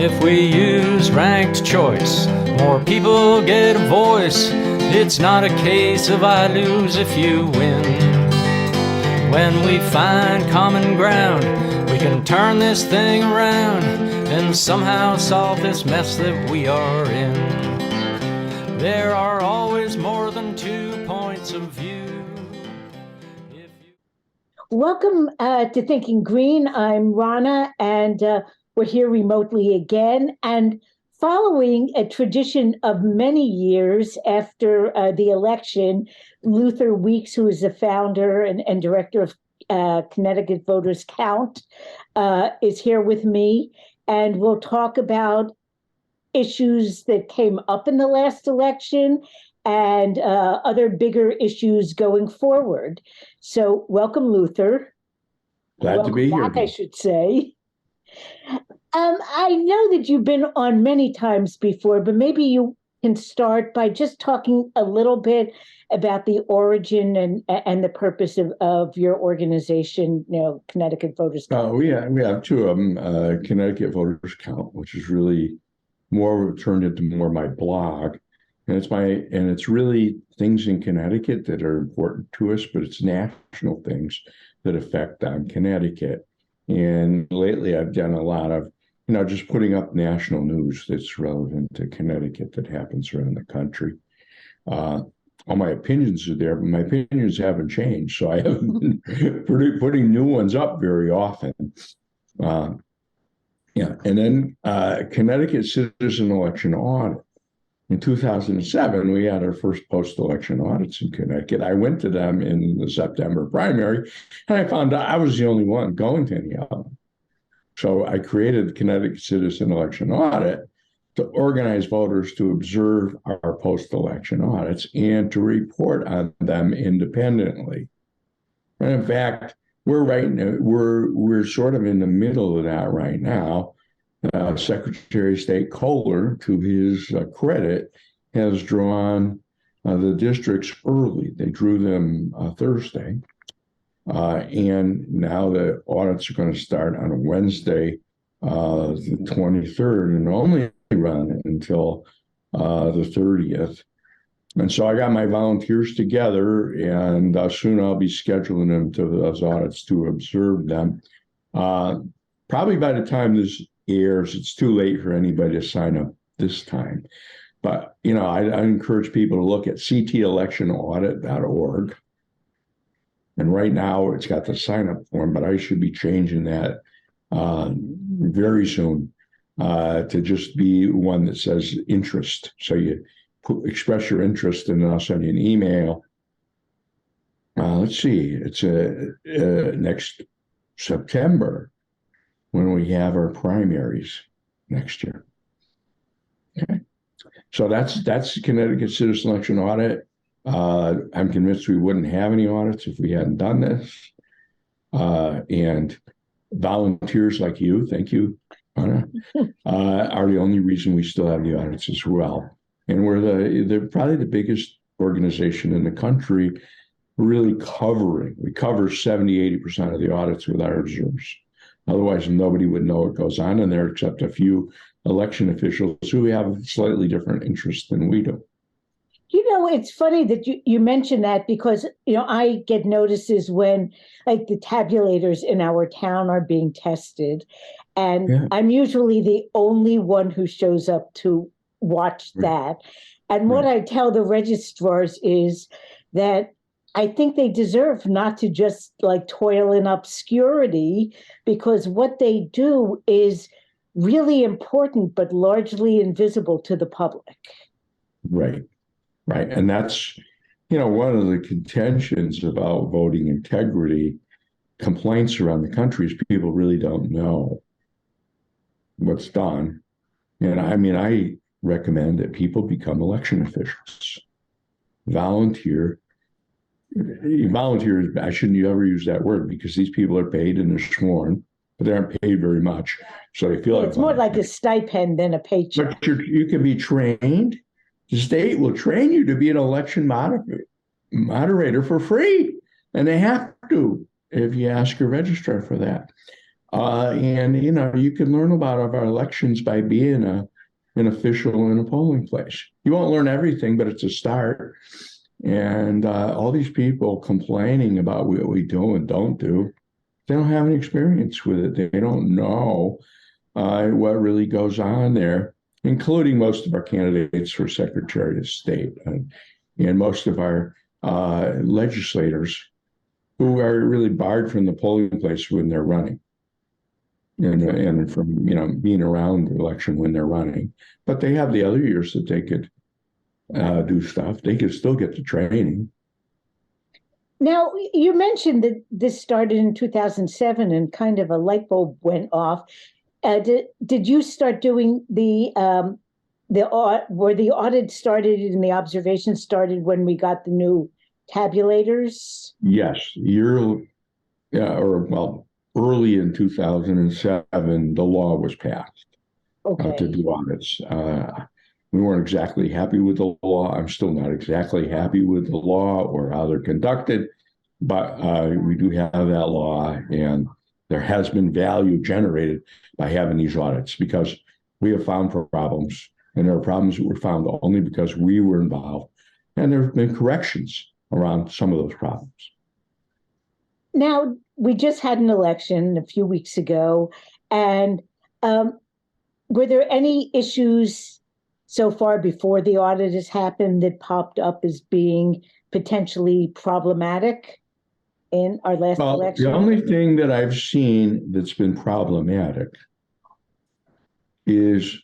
If we use ranked choice, more people get a voice. It's not a case of I lose if you win. When we find common ground, we can turn this thing around and somehow solve this mess that we are in. There are always more than 2 points of view. Welcome to Thinking Green. I'm Rana, and we're here remotely again. And following a tradition of many years after the election, Luther Weeks, who is the founder and director of Connecticut Voters Count, is here with me. And we'll talk about issues that came up in the last election and other bigger issues going forward. So welcome, Luther. Glad to be here. Back, I should say. I know that you've been on many times before, but maybe you can start by just talking a little bit about the origin and the purpose of your organization, Connecticut Voters Count. We have two of them, Connecticut Voters Count, which is really turned into more my blog. And it's really things in Connecticut that are important to us, but it's national things that affect on Connecticut. And lately I've done a lot of, just putting up national news that's relevant to Connecticut that happens around the country. All my opinions are there, but my opinions haven't changed. So I haven't been putting new ones up very often. And then Connecticut Citizen Election Audit. In 2007, we had our first post-election audits in Connecticut. I went to them in the September primary, and I found out I was the only one going to any of them. So I created the Connecticut Citizen Election Audit to organize voters to observe our post-election audits and to report on them independently. And in fact, we're sort of in the middle of that right now. Secretary of State Kohler, to his credit, has drawn the districts early. They drew them Thursday. And now the audits are going to start on Wednesday, the 23rd, and only run until the 30th. And so I got my volunteers together, and soon I'll be scheduling them to those audits to observe them. Probably by the time this airs, it's too late for anybody to sign up this time. But, I encourage people to look at ctelectionaudit.org. And right now it's got the sign up form, but I should be changing that very soon to just be one that says interest. So you express your interest, and then I'll send you an email. Let's see, it's next September when we have our primaries next year. Okay. So that's Connecticut Citizen Election Audit. I'm convinced we wouldn't have any audits if we hadn't done this. And volunteers like you, thank you, Anna, are the only reason we still have the audits as well. And they're probably the biggest organization in the country really we cover 70-80% of the audits with our observers. Otherwise, nobody would know what goes on in there except a few election officials who have slightly different interests than we do. It's funny that you mentioned that because, I get notices when the tabulators in our town are being tested. And yeah. I'm usually the only one who shows up to watch that. And what I tell the registrars is that I think they deserve not to just toil in obscurity, because what they do is really important, but largely invisible to the public. Right. And that's, one of the contentions about voting integrity, complaints around the country, is people really don't know what's done. And I recommend that people become election officials. Volunteers, I shouldn't ever use that word, because these people are paid and they're sworn, but they aren't paid very much. So they feel it's more like a stipend than a paycheck. But you can be trained. The state will train you to be an election moderator for free. And they have to, if you ask your registrar for that. And you can learn about our elections by being an official in a polling place. You won't learn everything, but it's a start. And all these people complaining about what we do and don't do, they don't have any experience with it. They don't know what really goes on there, including most of our candidates for Secretary of State and most of our legislators who are really barred from the polling place when they're running and from being around the election when they're running. But they have the other years that they could do stuff. They could still get the training. Now, you mentioned that this started in 2007 and kind of a light bulb went off. Did you start doing were the audit started and the observation started when we got the new tabulators? Yes, early in 2007, the law was passed to do audits. We weren't exactly happy with the law. I'm still not exactly happy with the law or how they're conducted, but we do have that law, and there has been value generated by having these audits because we have found problems, and there are problems that were found only because we were involved, and there have been corrections around some of those problems. Now, we just had an election a few weeks ago, and were there any issues so far before the audit has happened that popped up as being potentially problematic in our last election? The only thing that I've seen that's been problematic is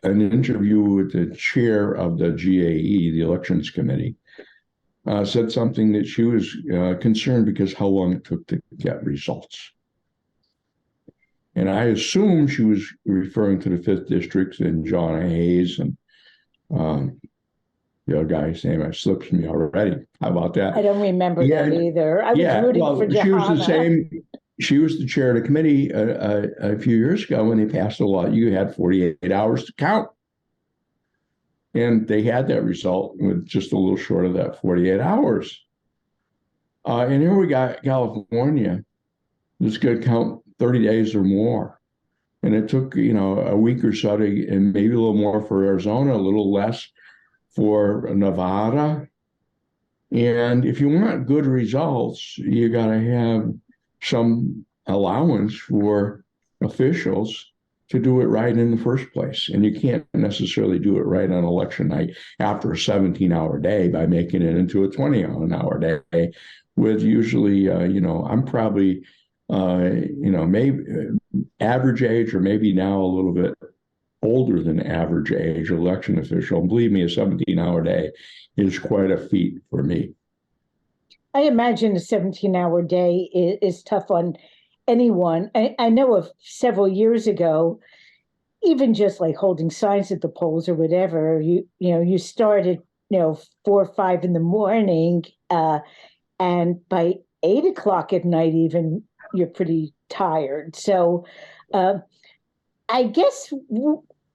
an interview with the chair of the GAE, the Elections Committee, said something that she was concerned because how long it took to get results. And I assume she was referring to the 5th District and John Hayes and the other guy's name slips me already. How about that? I don't remember that either. I was rooting for Johanna. She was the chair of the committee a few years ago when they passed a law. You had 48 hours to count. And they had that result with just a little short of that 48 hours. And here we got California. It's going to count 30 days or more. And it took, a week or so and maybe a little more for Arizona, a little less for Nevada. And if you want good results, you got to have some allowance for officials to do it right in the first place. And you can't necessarily do it right on election night after a 17-hour day by making it into a 20-hour day with usually, I'm probably, maybe average age or maybe now a little bit older than average age election official. And believe me, a 17-hour day is quite a feat for me. I imagine a 17-hour day is tough on anyone. I know of several years ago, even just like holding signs at the polls or whatever, you start at 4 or 5 in the morning, and by 8 o'clock at night, even you're pretty tired. So I guess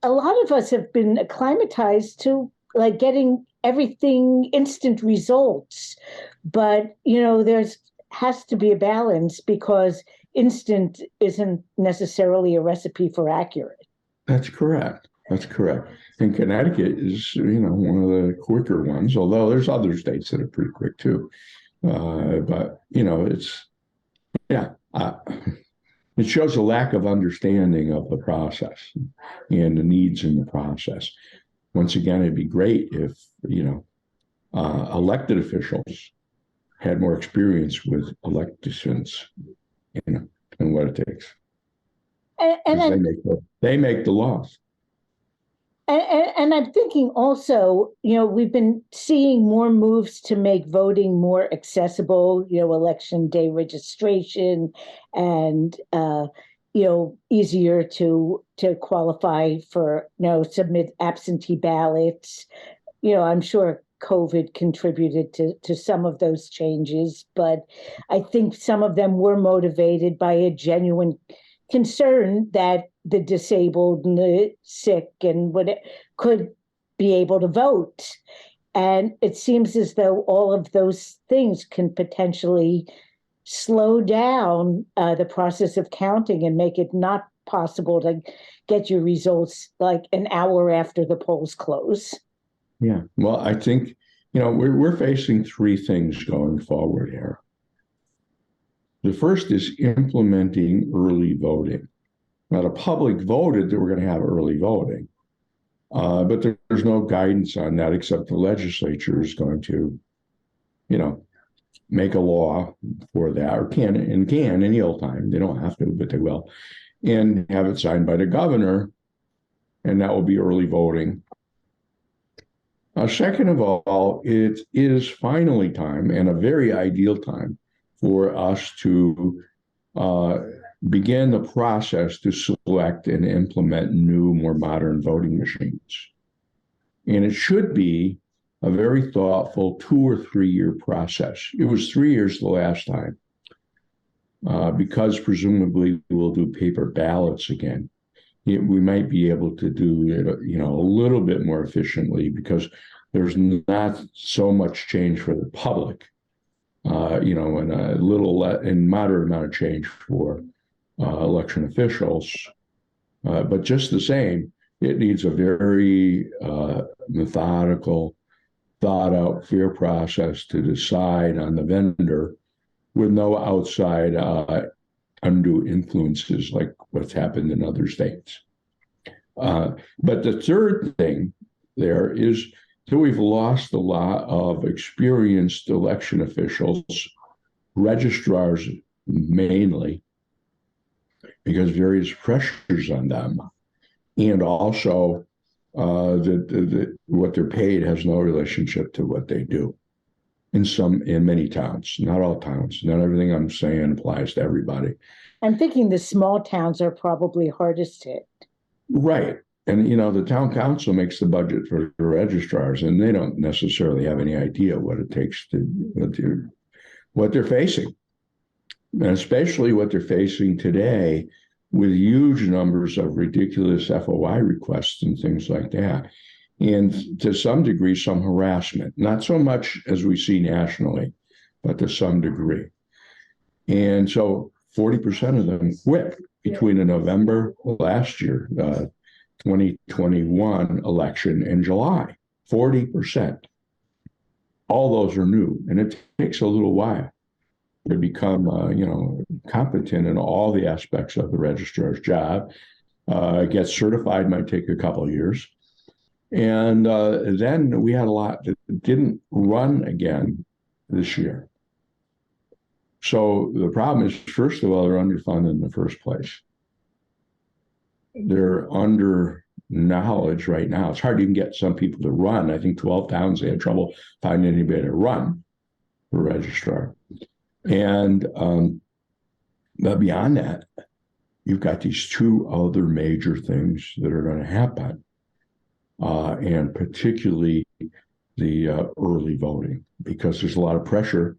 a lot of us have been acclimatized to like getting everything instant results, but there's has to be a balance because instant isn't necessarily a recipe for accurate. That's correct. And Connecticut is, one of the quicker ones, although there's other states that are pretty quick too. But it shows a lack of understanding of the process and the needs in the process. Once again, it'd be great if, elected officials had more experience with elections, and what it takes. And they make the laws. And I'm thinking also, we've been seeing more moves to make voting more accessible, election day registration and, easier to qualify for, submit absentee ballots. I'm sure COVID contributed to some of those changes, but I think some of them were motivated by a genuine concern that the disabled and the sick and what could be able to vote. And it seems as though all of those things can potentially slow down the process of counting and make it not possible to get your results like an hour after the polls close. Yeah. Well, I think, we're facing three things going forward here. The first is implementing early voting. Now, the public voted that we're going to have early voting, but there's no guidance on that except the legislature is going to, make a law for that, or can any old time. They don't have to, but they will, and have it signed by the governor, and that will be early voting. Second of all, it is finally time, and a very ideal time, for us to begin the process to select and implement new, more modern voting machines. And it should be a very thoughtful 2 or 3 year process. It was 3 years the last time, because presumably we'll do paper ballots again. We might be able to do it, a little bit more efficiently because there's not so much change for the public, and a little and moderate amount of change for election officials. But just the same, it needs a very methodical, thought out, fair process to decide on the vendor with no outside undue influences like what's happened in other states. But the third thing there is that we've lost a lot of experienced election officials, registrars mainly, because various pressures on them, and also that what they're paid has no relationship to what they do. In many towns, not all towns, not everything I'm saying applies to everybody. I'm thinking the small towns are probably hardest hit. Right. And, the town council makes the budget for the registrars, and they don't necessarily have any idea what it takes to what they're facing, and especially what they're facing today with huge numbers of ridiculous FOI requests and things like that. And to some degree, some harassment, not so much as we see nationally, but to some degree. And so 40% of them quit between the November last year, 2021 election and July. 40%. All those are new, and it takes a little while to become, competent in all the aspects of the registrar's job. Get certified might take a couple of years. And then we had a lot that didn't run again this year. So the problem is, first of all, they're underfunded in the first place. They're under knowledge right now. It's hard to even get some people to run. I think 12 towns, they had trouble finding anybody to run for registrar. And but beyond that, you've got these two other major things that are going to happen. And particularly the early voting, because there's a lot of pressure,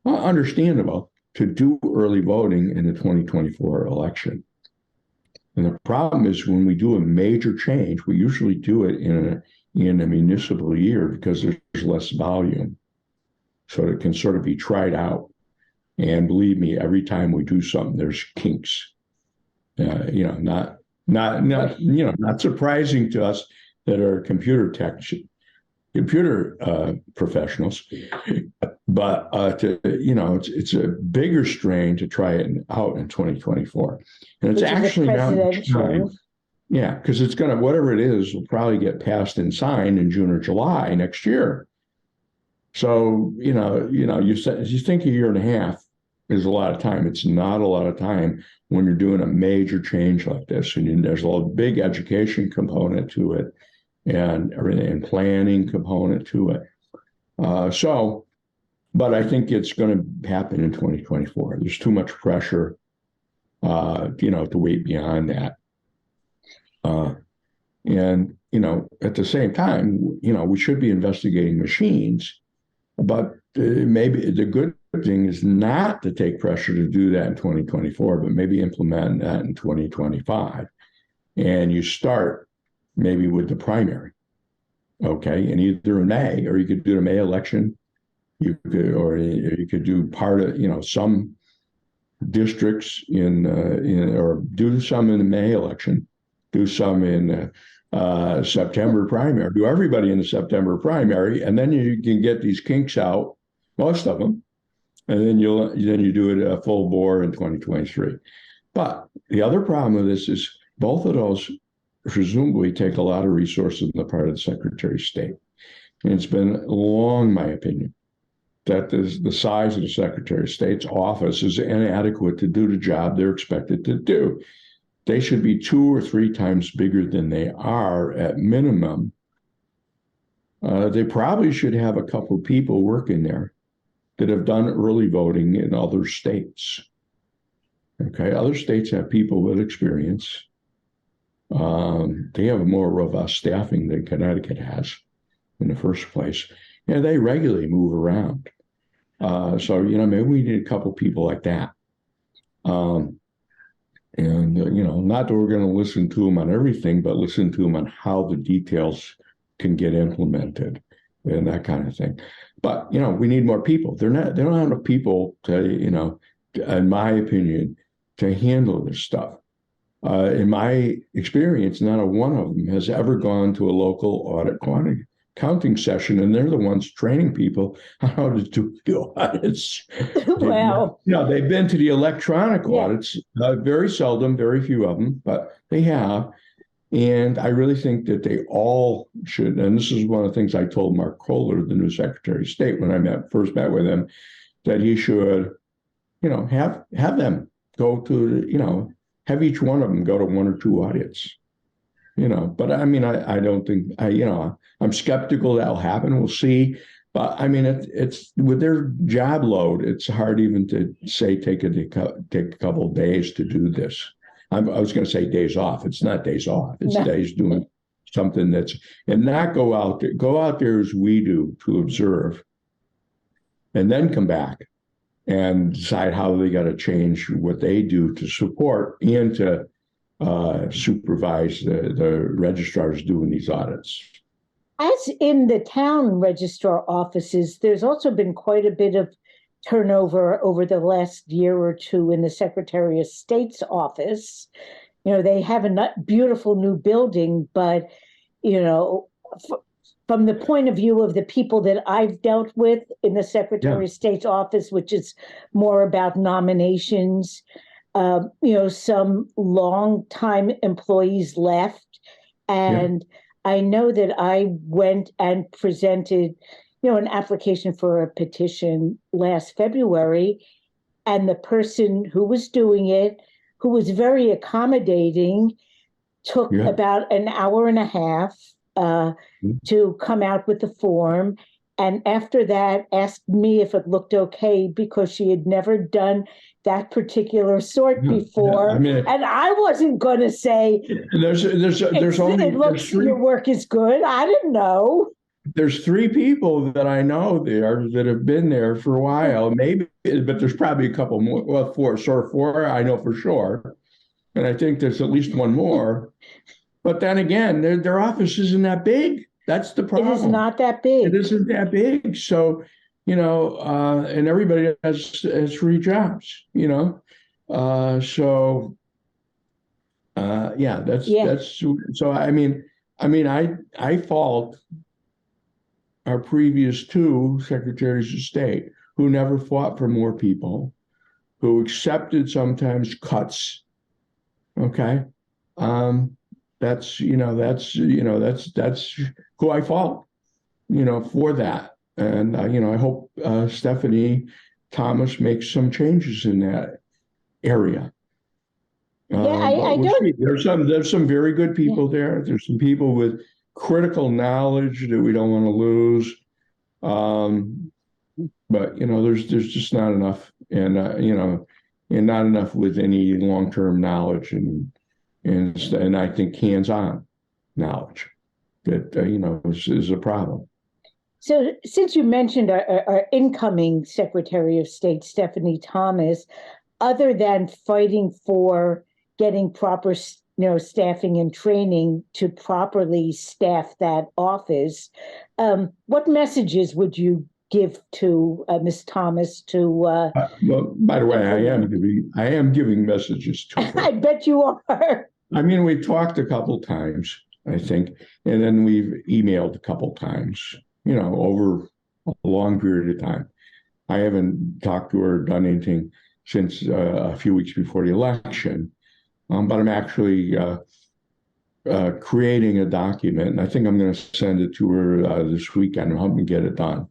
understandable, to do early voting in the 2024 election. And the problem is when we do a major change, we usually do it in a municipal year because there's less volume. So it can sort of be tried out. And believe me, every time we do something, there's kinks. Not surprising to us that are computer professionals, but it's a bigger strain to try it out in 2024, and it's actually not much time. Yeah, because it's gonna, whatever it is, will probably get passed and signed in June or July next year. So you think a year and a half is a lot of time. It's not a lot of time when you're doing a major change like this, and there's a big education component to it, and everything, and planning component to it. But I think it's going to happen in 2024. There's too much pressure, to wait beyond that. And at the same time, we should be investigating machines, but maybe the good thing is not to take pressure to do that in 2024, but maybe implement that in 2025. And you start maybe with the primary, okay, and either in May, or you could do the May election You could do part of, some districts or do some in the May election, do some in September primary, do everybody in the September primary, and then you can get these kinks out, most of them, and then you do it a full bore in 2023. But the other problem with this is both of those presumably take a lot of resources on the part of the Secretary of State. And it's been long, my opinion, that the size of the Secretary of State's office is inadequate to do the job they're expected to do. They should be 2 or 3 times bigger than they are at minimum. They probably should have a couple of people working there that have done early voting in other states. Okay, other states have people with experience. They have a more robust staffing than Connecticut has in the first place. And they regularly move around. So, maybe we need a couple people like that. Not that we're going to listen to them on everything, but listen to them on how the details can get implemented and that kind of thing. But, we need more people. They don't have enough people to, in my opinion, to handle this stuff. In my experience, not a one of them has ever gone to a local audit counting session, and they're the ones training people on how to do the audits. Wow. They've been to the electronic audits, very seldom, very few of them, but they have. And I really think that they all should, and this is one of the things I told Mark Kohler, the new Secretary of State, when I first met with him, that he should, have them go to, have each one of them go to 1 or 2 audits. But I mean, I don't think I'm skeptical that'll happen. We'll see. But I mean, it's with their job load, it's hard even to say take a couple of days to do this. I was going to say days off. It's not days off. It's days doing something and not go out there. Go out there as we do to observe, and then come back and decide how they got to change what they do to support and to supervise the registrars doing these audits. As in the town registrar offices, there's also been quite a bit of turnover over the last year or two in the Secretary of State's office. They have a beautiful new building, but, from the point of view of the people that I've dealt with in the Secretary of State's office, which is more about nominations, some long-time employees left. And I know that I went and presented, an application for a petition last February, and the person who was doing it, who was very accommodating, took about an hour and a half to come out with the form. And after that, asked me if it looked okay because she had never done that particular sort before. I mean, and I wasn't going to say, your work is good. I didn't know. There's 3 people that I know there that have been there for a while, maybe, but there's probably a couple more. Well, 4 I know for sure. And I think there's at least one more. But then again, their office isn't that big. That's the problem. It is not that big. It isn't that big. So, and everybody has 3 jobs, that's so I fault our previous 2 secretaries of state who never fought for more people, who accepted sometimes cuts. Okay. That's who I fault, for that. And, I hope Stephanie Thomas makes some changes in that area. I don't. There's some very good people there. There's some people with critical knowledge that we don't want to lose. But there's just not enough, and and not enough with any long-term knowledge and I think hands-on knowledge that is a problem. So, since you mentioned our incoming Secretary of State, Stephanie Thomas, other than fighting for getting proper, staffing and training to properly staff that office, what messages would you give to Miss Thomas to. Well, by the way, I am giving messages to her. I bet you are. I mean, we've talked a couple times, I think, and then we've emailed a couple times, over a long period of time. I haven't talked to her or done anything since a few weeks before the election, but I'm actually creating a document, and I think I'm going to send it to her this weekend and help me get it done.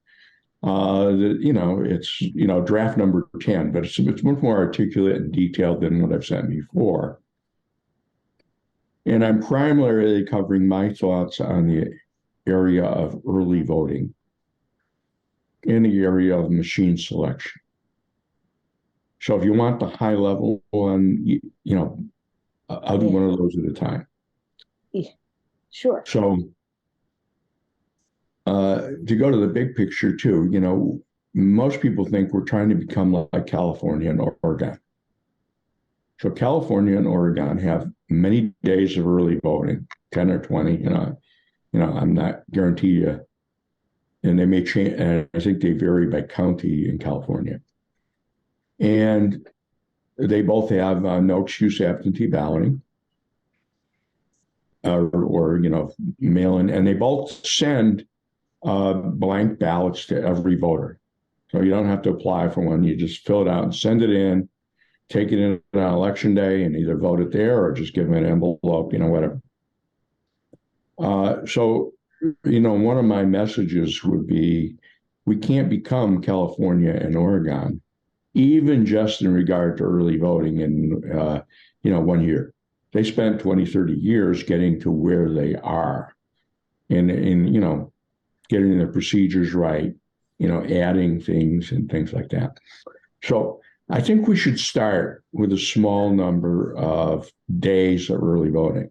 It's draft number 10, but it's much more articulate and detailed than what I've sent before. And I'm primarily covering my thoughts on the area of early voting in the area of machine selection. So if you want the high level one, I'll do one of those at a time. Yeah. Sure. So to go to the big picture too, most people think we're trying to become like California and Oregon. So California and Oregon have many days of early voting, 10 or 20, I'm not guarantee you. And they may change, and I think they vary by county in California. And they both have no excuse absentee balloting or mail-in, and they both send blank ballots to every voter. So you don't have to apply for one. You just fill it out and send it in, take it in on election day and either vote it there or just give them an envelope, whatever. So one of my messages would be, we can't become California and Oregon, even just in regard to early voting in, 1 year. They spent 20, 30 years getting to where they are and getting the procedures right, adding things and things like that. So I think we should start with a small number of days of early voting.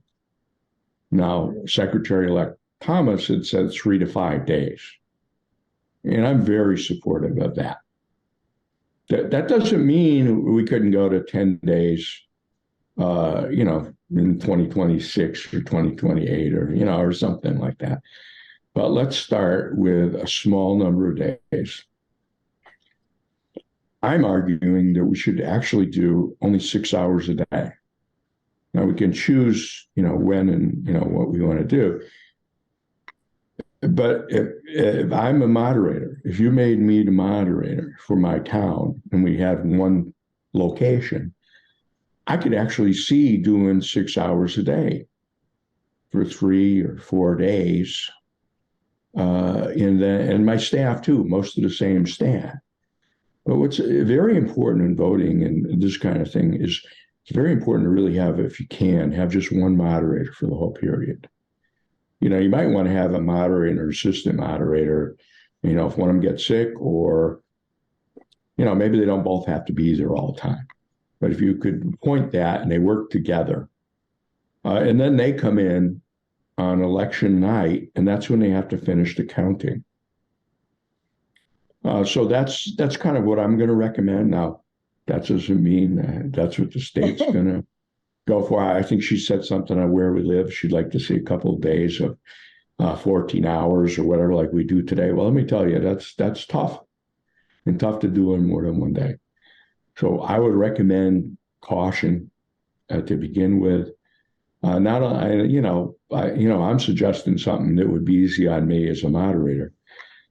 Now, Secretary-elect Thomas had said 3 to 5 days. And I'm very supportive of that. That doesn't mean we couldn't go to 10 days, in 2026 or 2028 or something like that. But let's start with a small number of days. I'm arguing that we should actually do only 6 hours a day. Now we can choose, when and, what we want to do. But if I'm a moderator, if you made me the moderator for my town and we had one location, I could actually see doing 6 hours a day for 3 or 4 days. And my staff too, most of the same staff. But what's very important in voting and this kind of thing is it's very important to really have, if you can, have just one moderator for the whole period. You might want to have a moderator or assistant moderator, if one of them gets sick or, maybe they don't both have to be there all the time. But if you could point that and they work together, and then they come in on election night, and that's when they have to finish the counting. So that's kind of what I'm going to recommend. Now, that doesn't mean that's what the state's going to go for. I think she said something on where we live. She'd like to see a couple of days of 14 hours or whatever like we do today. Well, let me tell you, that's tough and tough to do in more than one day. So I would recommend caution to begin with. I'm suggesting something that would be easy on me as a moderator,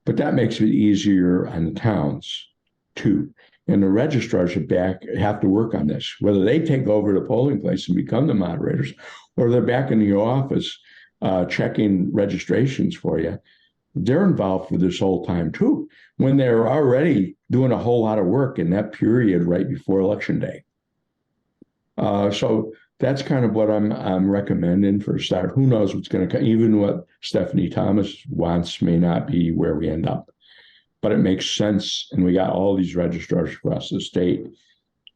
but that makes it easier on the towns too. And the registrars have to work on this, whether they take over the polling place and become the moderators, or they're back in the office checking registrations for you. They're involved for this whole time too, when they're already doing a whole lot of work in that period right before election day. So that's kind of what I'm recommending for a start. Who knows what's going to come? Even what Stephanie Thomas wants may not be where we end up. But it makes sense, and we got all these registrars across the state,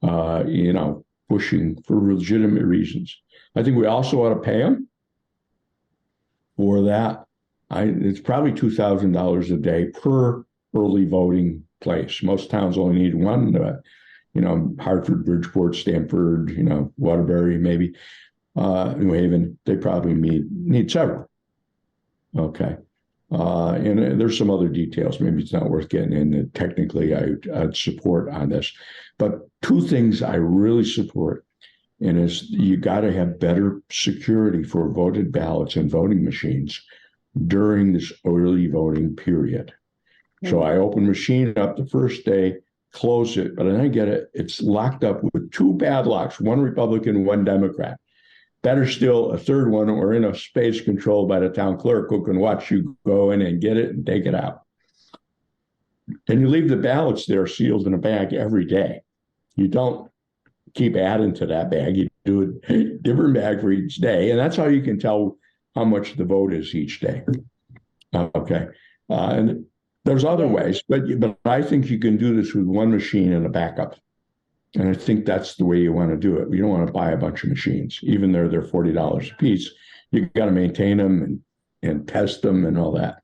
pushing for legitimate reasons. I think we also ought to pay them for that. It's probably $2,000 a day per early voting place. Most towns only need one. Hartford, Bridgeport, Stamford, Waterbury, maybe New Haven. They probably need several. Okay. And there's some other details. Maybe it's not worth getting into. Technically, I'd support on this. But two things I really support, and is you got to have better security for voted ballots and voting machines during this early voting period. So I open machine up the first day, close it, but then I get it. It's locked up with two padlocks, one Republican, one Democrat. Better still, a third one, or in a space controlled by the town clerk who can watch you go in and get it and take it out. And you leave the ballots there sealed in a bag every day. You don't keep adding to that bag. You do a different bag for each day. And that's how you can tell how much the vote is each day. Okay. And there's other ways, but I think you can do this with one machine and a backup. And I think that's the way you want to do it. You don't want to buy a bunch of machines, even though they're $40 a piece. You got to maintain them and test them and all that.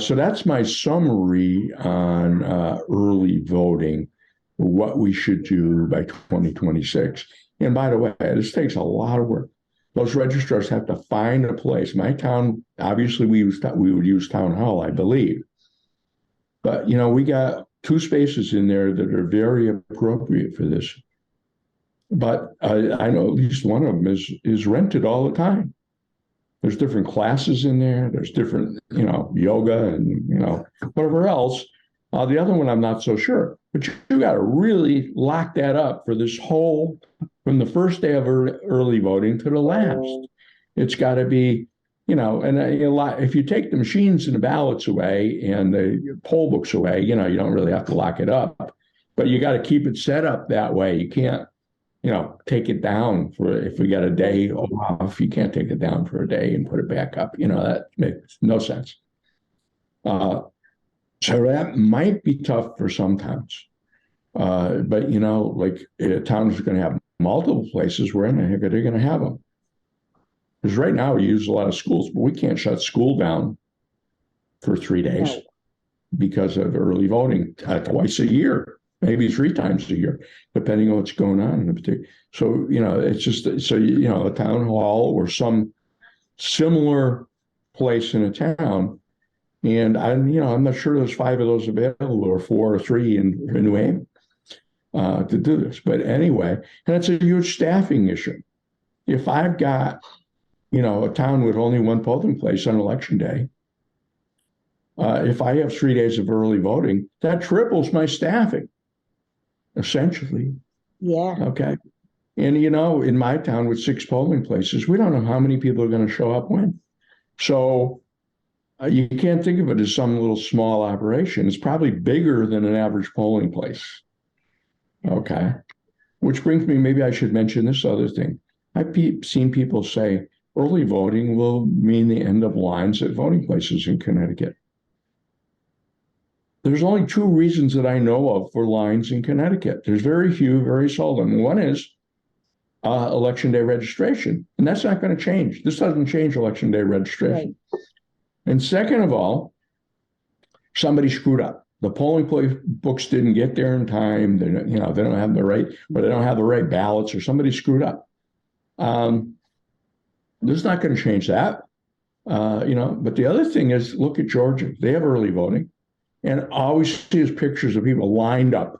So that's my summary on early voting, what we should do by 2026. And by the way, this takes a lot of work. Those registrars have to find a place. My town, obviously, we would use town hall, I believe. But, we got 2 spaces in there that are very appropriate for this. But I know at least one of them is rented all the time. There's different classes in there. There's different, yoga and, whatever else. The other one, I'm not so sure. But you got to really lock that up for this whole, from the first day of early voting to the last. It's got to be, and if you take the machines and the ballots away and the poll books away, you don't really have to lock it up. But you got to keep it set up that way. You can't, take it down if we got a day off. You can't take it down for a day and put it back up. That makes no sense. So that might be tough for some towns. But, like towns are going to have multiple places where in the heck are they going to have them? Because right now we use a lot of schools, but we can't shut school down for 3 days because of early voting twice a year, maybe 3 times a year, depending on what's going on in the particular. So, it's just, a town hall or some similar place in a town. And I'm not sure there's 5 of those available or 4 or 3 in New Haven to do this. But anyway, and it's a huge staffing issue. If I've got a town with only 1 polling place on election day, if I have 3 days of early voting, that triples my staffing, essentially. Yeah. Okay. And, in my town with 6 polling places, we don't know how many people are going to show up when. So you can't think of it as some little small operation. It's probably bigger than an average polling place. Okay. Which brings me, maybe I should mention this other thing. I've seen people say, early voting will mean the end of lines at voting places in Connecticut. There's only 2 reasons that I know of for lines in Connecticut. There's very few, very seldom. One is election day registration, and that's not going to change. This doesn't change election day registration. Right. And second of all, somebody screwed up. The polling books didn't get there in time. They don't have the right, but they don't have the right ballots, or somebody screwed up. This is not going to change that, But the other thing is, look at Georgia. They have early voting, and all we see is pictures of people lined up.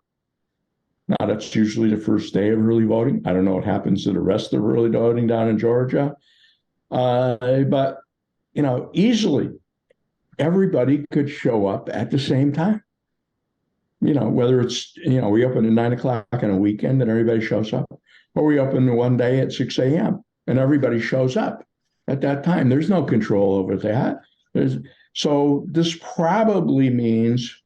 Now, that's usually the first day of early voting. I don't know what happens to the rest of early voting down in Georgia, but easily everybody could show up at the same time. Whether it's we open at 9 o'clock on a weekend and everybody shows up, or we open one day at 6 a.m. and everybody shows up at that time. There's no control over that. So this probably means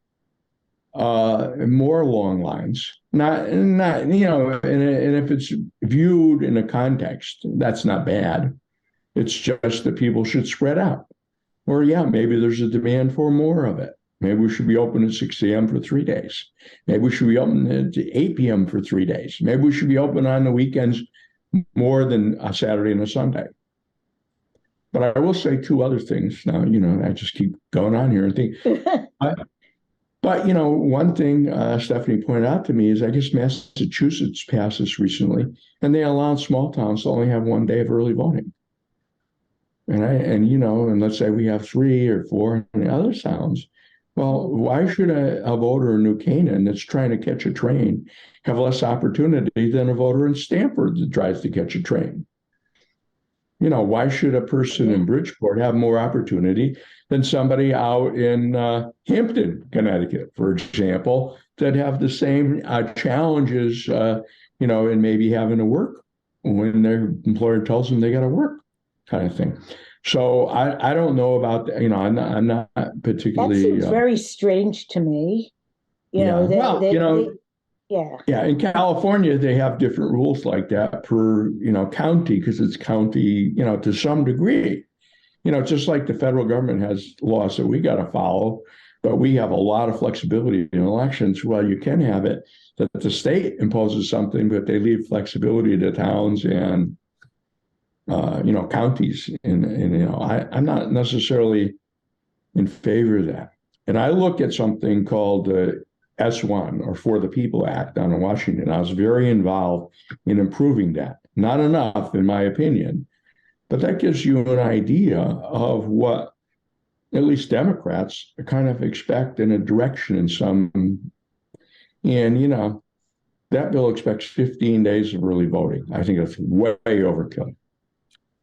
more long lines. Not and if it's viewed in a context, that's not bad. It's just that people should spread out. Or maybe there's a demand for more of it. Maybe we should be open at 6 a.m. for 3 days. Maybe we should be open at 8 p.m. for 3 days. Maybe we should be open on the weekends more than a Saturday and a Sunday. But I will say 2 other things. Now, I just keep going on here and think. But, one thing Stephanie pointed out to me is I guess Massachusetts passed this recently, and they allowed small towns to only have 1 day of early voting. And let's say we have 3 or 4 in the other towns. Well, why should a voter in New Canaan that's trying to catch a train have less opportunity than a voter in Stamford that tries to catch a train? Why should a person in Bridgeport have more opportunity than somebody out in Hampton, Connecticut, for example, that have the same challenges, in maybe having to work when their employer tells them they got to work, kind of thing. So I don't know about that. I'm not That particularly. seems very strange to me. Yeah. Well, yeah. yeah, in California, they have different rules like that per, county, because it's county, to some degree. Just like the federal government has laws that we got to follow, but we have a lot of flexibility in elections. Well, you can have it that the state imposes something, but they leave flexibility to towns and, counties. I'm not necessarily in favor of that. And I look at something called the S1, or For the People Act, down in Washington. I was very involved in improving that. Not enough, in my opinion, but that gives you an idea of what at least Democrats kind of expect in a direction in some. And, that bill expects 15 days of early voting. I think that's way overkill.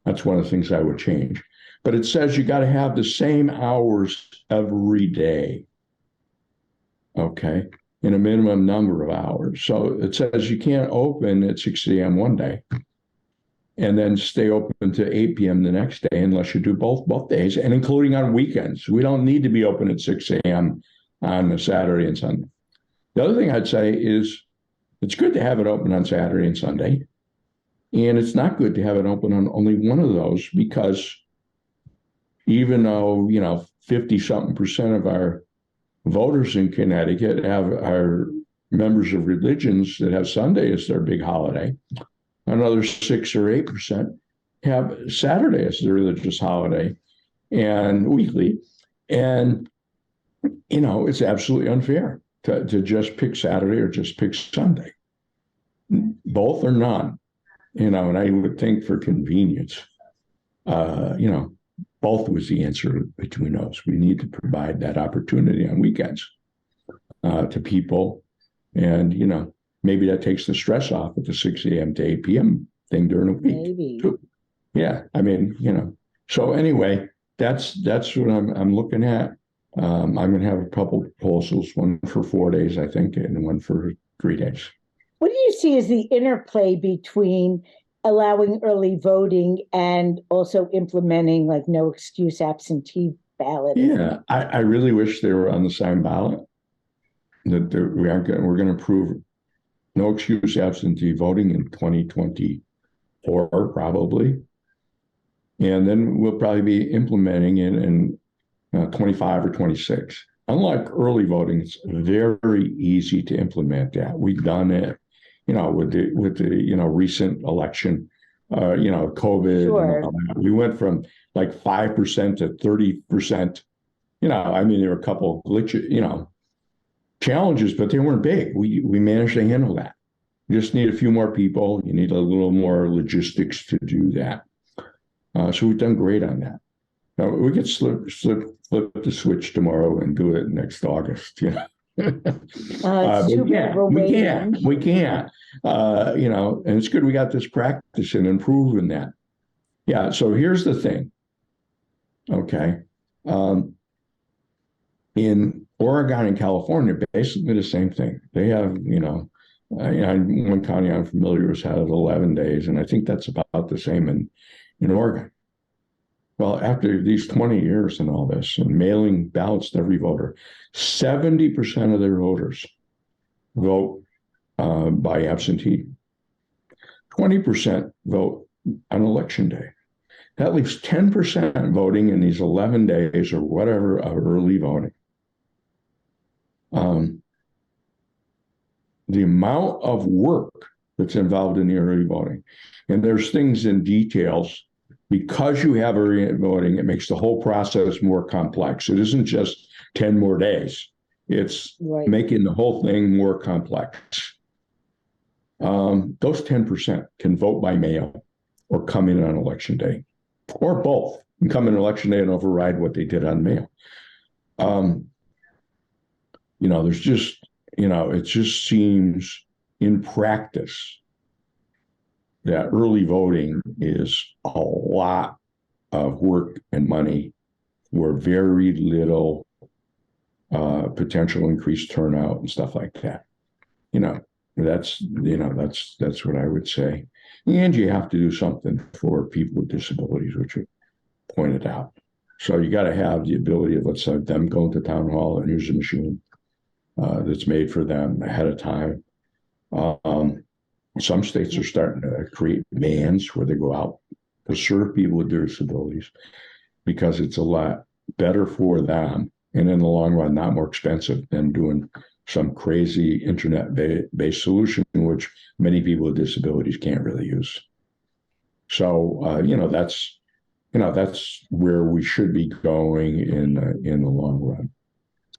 That's one of the things I would change. But it says you got to have the same hours every day. Okay, in a minimum number of hours. So it says you can't open at 6 a.m. one day and then stay open to 8 p.m. the next day unless you do both days, and including on weekends. We don't need to be open at 6 a.m. on a Saturday and Sunday. The other thing I'd say is it's good to have it open on Saturday and Sunday, and it's not good to have it open on only one of those, because even though, 50-something% of our voters in Connecticut are members of religions that have Sunday as their big holiday, another 6 or 8% have Saturday as their religious holiday and weekly. And, it's absolutely unfair to just pick Saturday or just pick Sunday. Both or none, and I would think for convenience, both was the answer between those. We need to provide that opportunity on weekends to people. And, maybe that takes the stress off at the 6 a.m. to 8 p.m. thing during the week. Maybe. Too. Yeah. So anyway, that's what I'm looking at. I'm going to have a couple proposals, one for 4 days, I think, and one for 3 days. What do you see as the interplay between allowing early voting and also implementing like no excuse absentee balloting? Yeah, I really wish they were on the same ballot. That we're going to approve no excuse absentee voting in 2024, probably. And then we'll probably be implementing it in 25 or 26. Unlike early voting, it's very easy to implement that. We've done it, with the recent election, COVID. Sure. And all that. We went from like 5% to 30%. There were a couple glitches, challenges, but they weren't big. We managed to handle that. You just need a few more people. You need a little more logistics to do that. So we've done great on that. Now, we could flip the switch tomorrow and do it next August. It's too bad we're waiting. We can't. And it's good we got this practice and improving that. Yeah. So here's the thing. Okay. In Oregon and California, basically the same thing. They have, one county I'm familiar with has 11 days, and I think that's about the same in Oregon. Well, after these 20 years and all this, and mailing ballots to every voter, 70% of their voters vote by absentee. 20% vote on election day. That leaves 10% voting in these 11 days or whatever of early voting. The amount of work that's involved in the early voting, and there's things in details. Because you have early voting, it makes the whole process more complex. It isn't just 10 more days. It's making the whole thing more complex. Those 10% can vote by mail or come in on election day, or both. and come in election day and override what they did on mail. There's just, it just seems in practice that early voting is a lot of work and money for very little potential increased turnout and stuff like that. That's what I would say. And you have to do something for people with disabilities, which you pointed out. So you got to have the ability of, let's say, them going to town hall and use a machine that's made for them ahead of time. Some states are starting to create vans where they go out to serve people with disabilities because it's a lot better for them, and in the long run, not more expensive than doing some crazy internet-based solution, which many people with disabilities can't really use. So, that's where we should be going in the long run.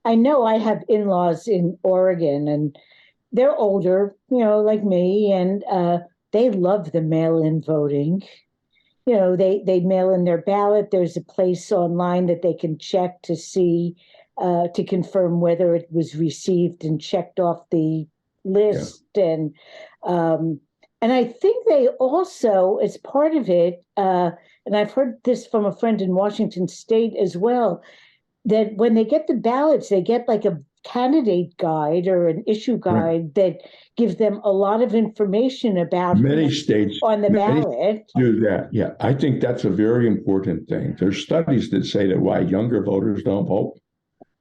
I know I have in-laws in Oregon, and they're older, like me, and they love the mail-in voting. They mail in their ballot. There's a place online that they can check to see, to confirm whether it was received and checked off the list. Yeah. And I think they also, as part of it, and I've heard this from a friend in Washington State as well, that when they get the ballots, they get like a candidate guide or an issue guide that gives them a lot of information about many states on the ballot. Do that. Yeah, I think that's a very important thing. There's studies that say that why younger voters don't vote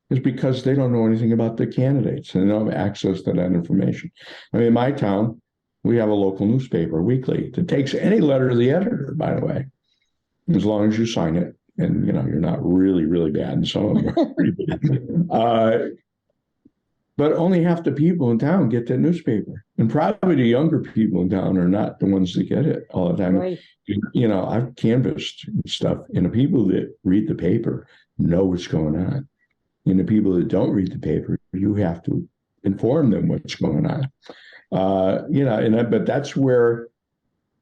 is because they don't know anything about the candidates and they don't have access to that information. I mean, in my town, we have a local newspaper weekly that takes any letter to the editor, by the way, as long as you sign it. And, you're not really, really bad. And some of them are pretty bad. But only half the people in town get that newspaper. And probably the younger people in town are not the ones that get it all the time. Right. I've canvassed stuff, and the people that read the paper know what's going on. And the people that don't read the paper, you have to inform them what's going on. But that's where,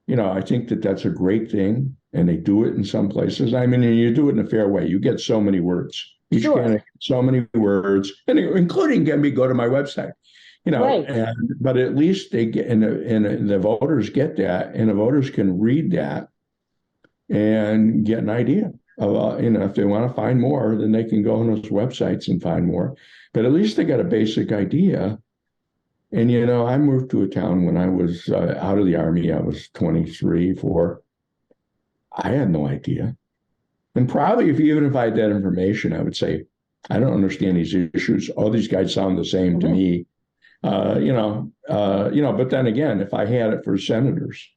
I think that that's a great thing. And they do it in some places. I mean, and you do it in a fair way. You get so many words. Each candidate, so many words, and including go to my website. Right. But at least they get, and the voters get that, and the voters can read that and get an idea of, if they want to find more, then they can go on those websites and find more. But at least they got a basic idea. And, I moved to a town when I was out of the Army. I was 23, 4. I had no idea. And probably even if I had that information, I would say, I don't understand these issues. All these guys sound the same to me. But then again, if I had it for senators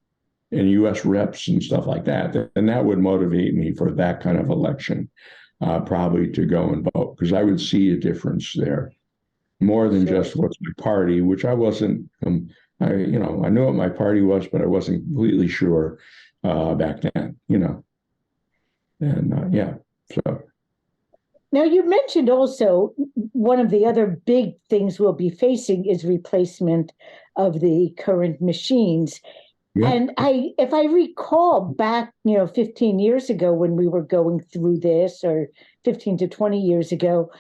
and U.S. reps and stuff like that, then that would motivate me for that kind of election, probably to go and vote, because I would see a difference there more than just what's my party, which I wasn't, I knew what my party was, but I wasn't completely sure back then, and so. Now, you mentioned also one of the other big things we'll be facing is replacement of the current machines. Yeah. And if I recall back, 15 years ago when we were going through this, or 15 to 20 years ago,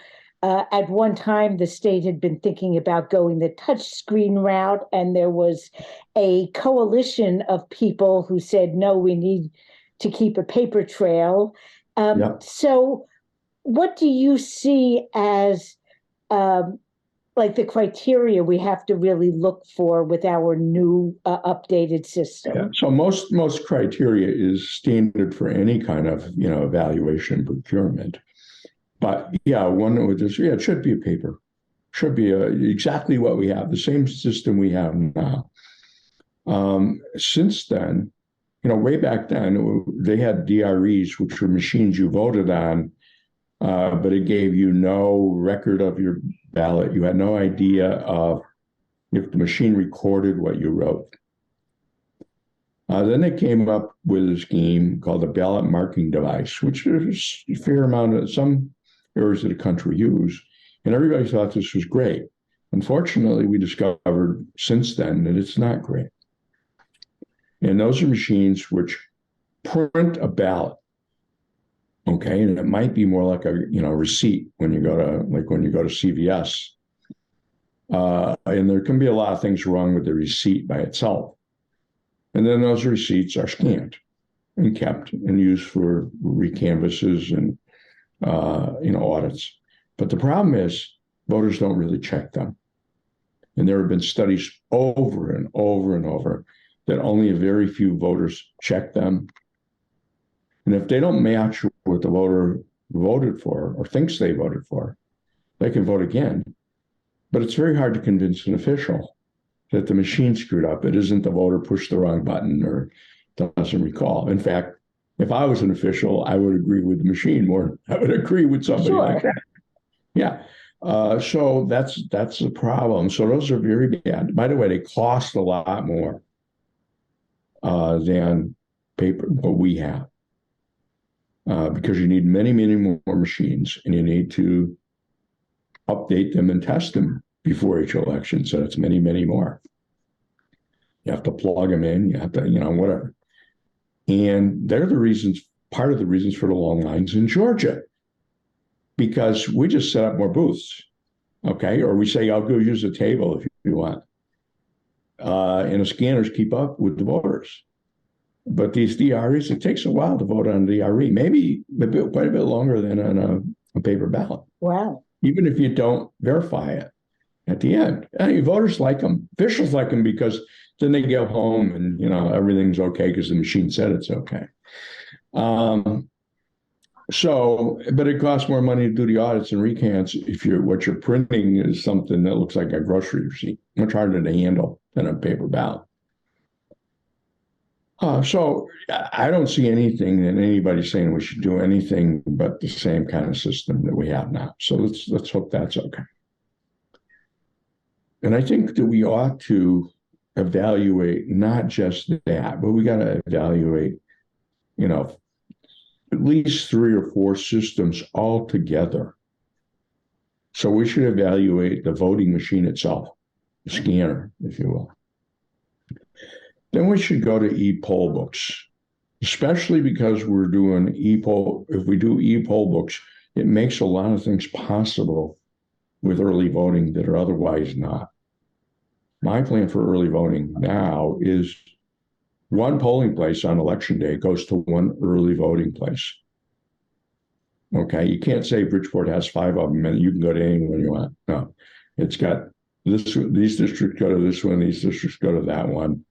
at one time, the state had been thinking about going the touchscreen route, and there was a coalition of people who said, no, we need to keep a paper trail. So what do you see as the criteria we have to really look for with our new updated system? Yeah. So most criteria is standard for any kind of, evaluation procurement. But one with this, it should be a paper. Should be exactly what we have, the same system we have now. Since then, way back then, they had DREs, which were machines you voted on, but it gave you no record of your ballot. You had no idea of if the machine recorded what you wrote. Then they came up with a scheme called a ballot marking device, which is a fair amount of some areas of the country use, and everybody thought this was great. Unfortunately, we discovered since then that it's not great. And those are machines which print a ballot Okay, and it might be more like a receipt when you go to CVS. And there can be a lot of things wrong with the receipt by itself. And then those receipts are scanned and kept and used for recanvasses and audits. But the problem is voters don't really check them. And there have been studies over and over and over that only a very few voters check them. And if they don't match what the voter voted for or thinks they voted for, they can vote again. But it's very hard to convince an official that the machine screwed up. It isn't the voter pushed the wrong button or doesn't recall. In fact, if I was an official, I would agree with the machine more. I would agree with somebody like that. Yeah. So that's the problem. So those are very bad. By the way, they cost a lot more than paper, what we have, because you need many, many more machines, and you need to update them and test them before each election. So it's many, many more. You have to plug them in. You have to, whatever. And they're part of the reasons for the long lines in Georgia, because we just set up more booths, okay? Or we say, I'll go use a table if you want. And the scanners keep up with the voters. But these DREs, it takes a while to vote on a DRE, maybe quite a bit longer than on a paper ballot. Wow. Even if you don't verify it at the end. Voters like them. Officials like them because then they go home and, everything's okay because the machine said it's okay. But it costs more money to do the audits and recants if what you're printing is something that looks like a grocery receipt, much harder to handle than a paper ballot. So I don't see anything that anybody's saying we should do anything but the same kind of system that we have now. So let's hope that's okay. And I think that we ought to evaluate not just that, but we got to evaluate, at least 3 or 4 systems all together. So we should evaluate the voting machine itself, the scanner, if you will. Then we should go to e-poll books, especially because we're doing e-poll. If we do e-poll books, it makes a lot of things possible with early voting that are otherwise not. My plan for early voting now is one polling place on election day goes to one early voting place. Okay, you can't say Bridgeport has 5 of them and you can go to anyone you want. No, it's got these districts go to this one, these districts go to that one.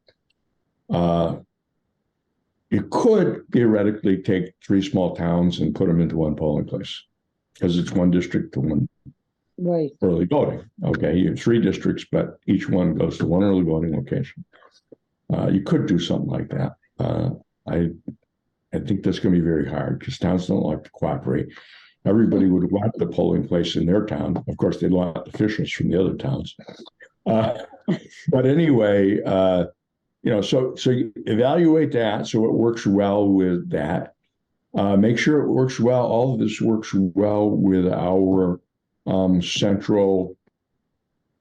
You could theoretically take 3 small towns and put them into one polling place because it's one district to one early voting. Okay, you have 3 districts, but each one goes to one early voting location. You could do something like that. I think that's going to be very hard because towns don't like to cooperate. Everybody would want the polling place in their town. Of course, they'd want officials from the other towns. But anyway, so you evaluate that so it works well with that. Make sure it works well. All of this works well with our central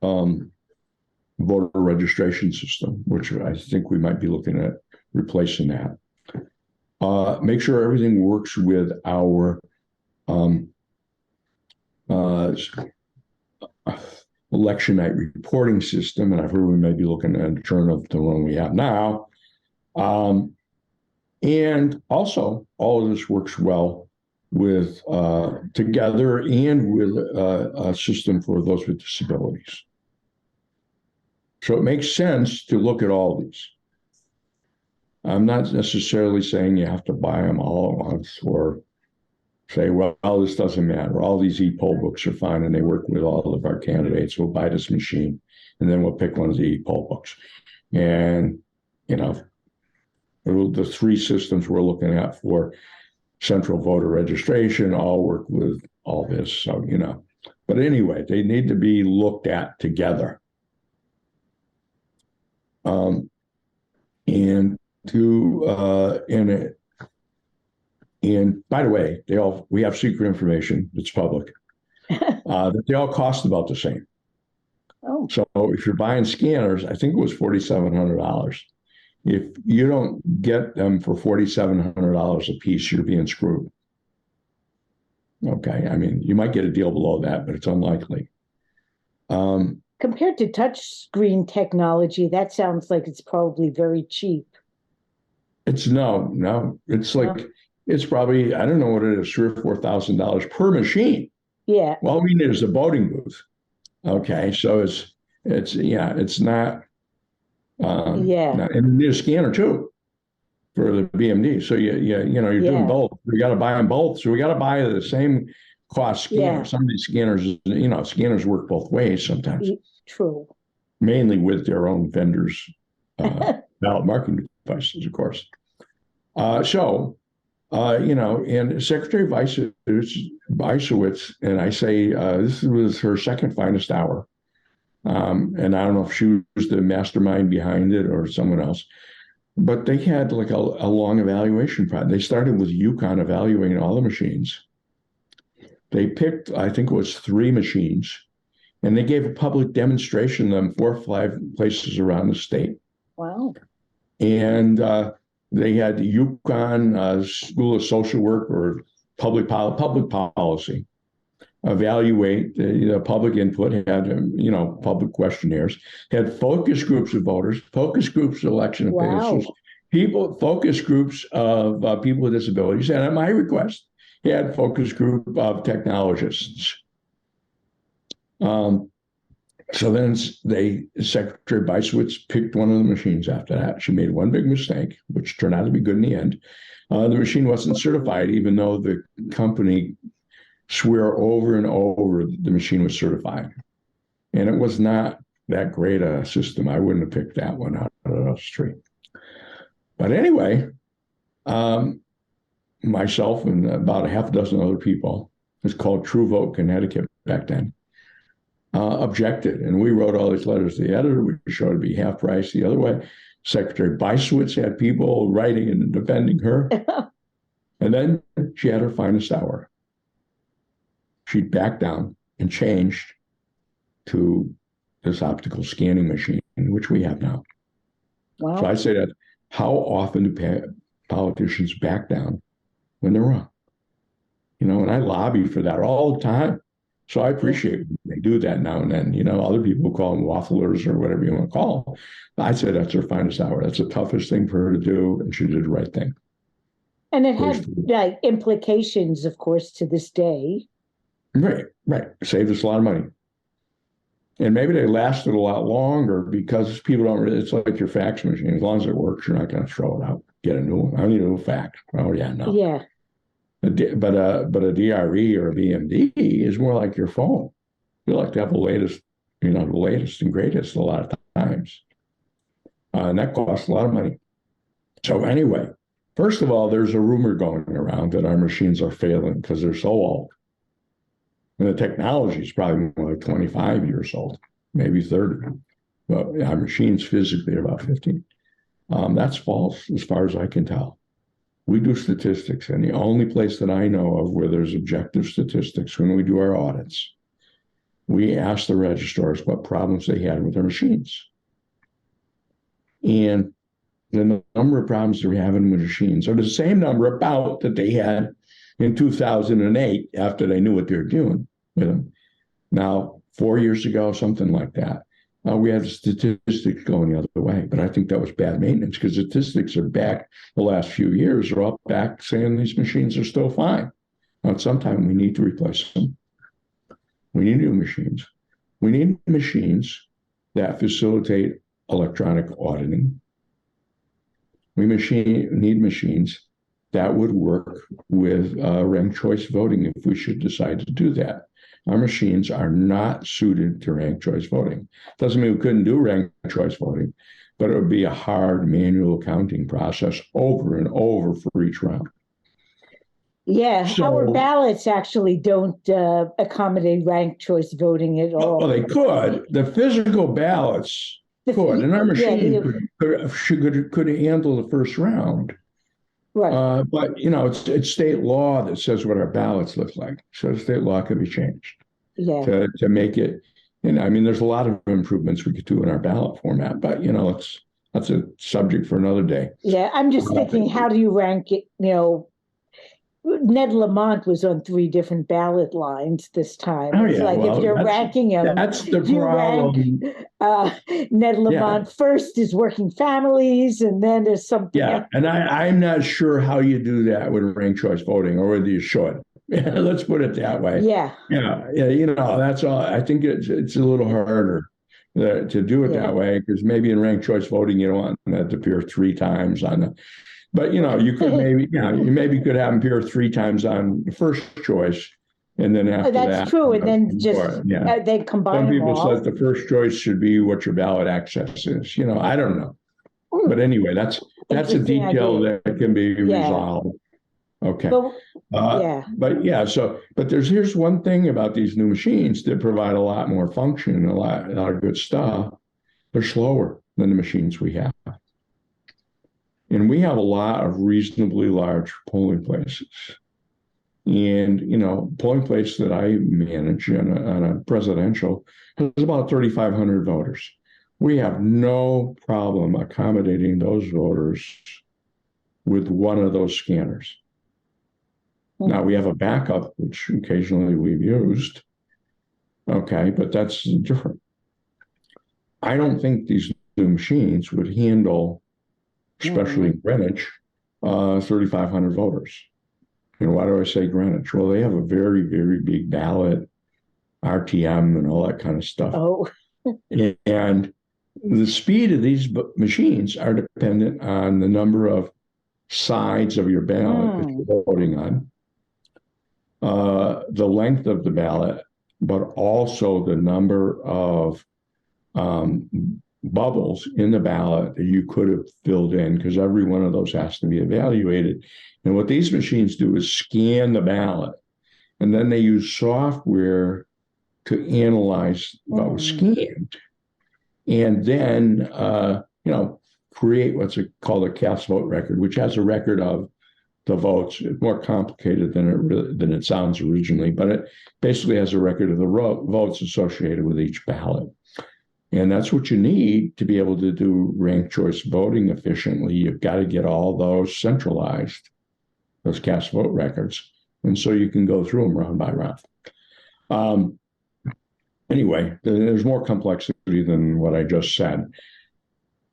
voter registration system, which I think we might be looking at replacing that. Make sure everything works with our election night reporting system, and I've heard we may be looking at a turn of the one we have now. And also, all of this works well with together and with a system for those with disabilities. So it makes sense to look at all these. I'm not necessarily saying you have to buy them all at once or say, well, this doesn't matter. All these e-poll books are fine and they work with all of our candidates. We'll buy this machine and then we'll pick one of the e-poll books. And, the 3 systems we're looking at for central voter registration all work with all this. So, but anyway, they need to be looked at together. And by the way, we have secret information that's public that they all cost about the same. Oh. So if you're buying scanners, I think it was $4,700. If you don't get them for $4,700 a piece, you're being screwed. Okay. I mean, you might get a deal below that, but it's unlikely. Compared to touch screen technology, that sounds like it's probably very cheap. It's no. It's No? like, it's probably, I don't know what it is, $3,000 or $4,000 per machine. Yeah, Well, we need is a voting booth. Okay. So yeah, it's not, yeah, and you need a scanner too for the BMD. So you're doing yeah, both. We got to buy them both. So we got to buy the same cost scanner. yeah. Some of these scanners, scanners work both ways sometimes, True. mainly with their own vendors, ballot marking devices, of course. And Secretary Weissowitz, and I say this was her second finest hour. And I don't know if she was the mastermind behind it or someone else, but they had like a long evaluation process. They started with UConn evaluating all the machines. They picked, I think it was 3 machines, and they gave a public demonstration of them 4 or 5 places around the state. Wow. And they had the UConn School of Social Work or public policy evaluate the public input, had public questionnaires, had focus groups of voters, focus groups of election officials, focus groups of people with disabilities, and at my request, had focus group of technologists. So then Secretary Weissowitz picked one of the machines after that. She made one big mistake, which turned out to be good in the end. The machine wasn't certified, even though the company swear over and over the machine was certified. And it was not that great a system. I wouldn't have picked that one out of the street. But anyway, myself and about a half a dozen other people, it's called True Vote Connecticut back then, objected. And we wrote all these letters to the editor. We showed it to be half price the other way. Secretary Weissowitz had people writing and defending her. And then she had her finest hour. She backed down and changed to this optical scanning machine, which we have now. Wow. So I say that, how often do politicians back down when they're wrong? And I lobby for that all the time. So I appreciate when they do that now and then. Other people call them wafflers or whatever you want to call them. I say that's her finest hour. That's the toughest thing for her to do, and she did the right thing. And it had implications, of course, to this day. Right. Saved us a lot of money. And maybe they lasted a lot longer because people don't really, it's like your fax machine. As long as it works, you're not going to throw it out. Get a new one. I need a new fax. Oh, yeah, no. Yeah. But a DRE or a BMD is more like your phone. You like to have the latest and greatest a lot of times. And that costs a lot of money. So anyway, first of all, there's a rumor going around that our machines are failing because they're so old. And the technology is probably more like 25 years old, maybe 30. But our machines physically are about 15. That's false as far as I can tell. We do statistics, and the only place that I know of where there's objective statistics when we do our audits, we ask the registrars what problems they had with their machines. And the number of problems they're having with machines are the same number about that they had in 2008 after they knew what they were doing with them. Now, 4 years ago, something like that, we had the statistics going the other way. But I think that was bad maintenance because statistics are back the last few years are up back saying these machines are still fine. Now, at some time, we need to replace them. We need new machines. We need machines that facilitate electronic auditing. We need machines that would work with ranked choice voting if we should decide to do that. Our machines are not suited to ranked choice voting. Doesn't mean we couldn't do ranked choice voting, but it would be a hard manual counting process over and over for each round. Yeah, our ballots actually don't accommodate ranked choice voting at all. Well, they could. The physical ballots could, and our machine could handle the first round. Right. But it's state law that says what our ballots look like. So state law can be changed to make it. I mean, there's a lot of improvements we could do in our ballot format, but that's a subject for another day. Yeah, I'm just thinking, how do you rank it? Ned Lamont was on 3 different ballot lines this time. Oh It's yeah, like if well, you're ranking them, that's the you rank problem. uh, Ned Yeah, Lamont first is working families, and then there's something yeah, else. and I'm not sure how you do that with ranked choice voting, or whether you should. Let's put it that way. Yeah, Yeah, yeah, that's all. I think it's a little harder to do it yeah. that way, because maybe in ranked choice voting you don't want that to appear 3 times on the. But you could maybe, you maybe could have them appear 3 times on the first choice, and then after That's that, true. And then just yeah. they combine Some them people all. said the first choice should be what your ballot access is. I don't know. But anyway, that's a Interesting detail idea. that can be Yeah, resolved. Okay. but yeah. But yeah, but here's one thing about these new machines that provide a lot more function, a lot of good stuff. They're slower than the machines we have. And we have a lot of reasonably large polling places. And, polling place that I manage on a presidential has about 3,500 voters. We have no problem accommodating those voters with one of those scanners. Now we have a backup, which occasionally we've used. Okay, but that's different. I don't think these new machines would handle, especially in Greenwich, 3,500 voters. And why do I say Greenwich? Well, they have a very, very big ballot, RTM, and all that kind of stuff. Oh, And the speed of these machines are dependent on the number of sides of your ballot that you're voting on, the length of the ballot, but also the number of bubbles in the ballot that you could have filled in, because every one of those has to be evaluated. And what these machines do is scan the ballot, and then they use software to analyze what was scanned, and then create what's called a cast vote record, which has a record of the votes. It's more complicated than it sounds originally, but it basically has a record of the votes associated with each ballot. And that's what you need to be able to do ranked choice voting efficiently. You've got to get all those centralized, those cast vote records. And so you can go through them round by round. Anyway, there's more complexity than what I just said.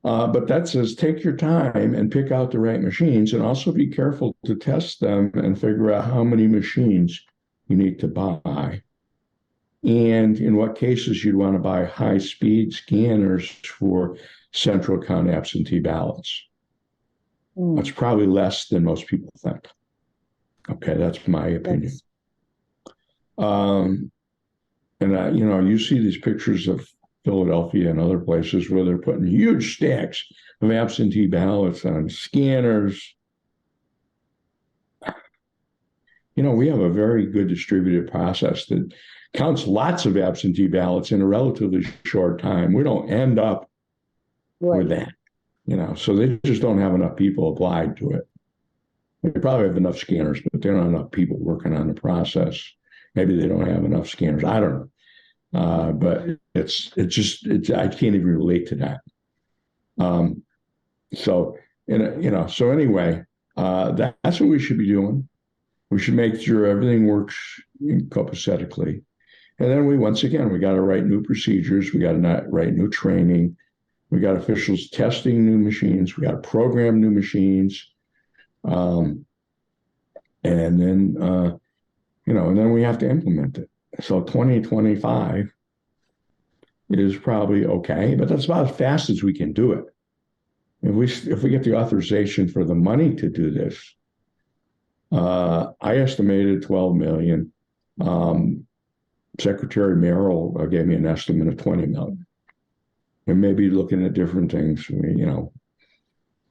But that says take your time and pick out the right machines, and also be careful to test them and figure out how many machines you need to buy. And in what cases you'd want to buy high-speed scanners for central count absentee ballots. That's probably less than most people think. Okay, that's my opinion. And you see these pictures of Philadelphia and other places where they're putting huge stacks of absentee ballots on scanners. We have a very good distributed process that counts lots of absentee ballots in a relatively short time. We don't end up with that, so they just don't have enough people applied to it. They probably have enough scanners, but they don't have enough people working on the process. Maybe they don't have enough scanners. I don't know. But it's I can't even relate to that. So anyway, that's what we should be doing. We should make sure everything works copacetically. And then we got to write new procedures. We got to write new training. We got officials testing new machines. We got to program new machines. And then, and then we have to implement it. So 2025 is probably okay, but that's about as fast as we can do it. If we get the authorization for the money to do this, I estimated 12 million. Secretary Merrill gave me an estimate of 20 million. And maybe looking at different things,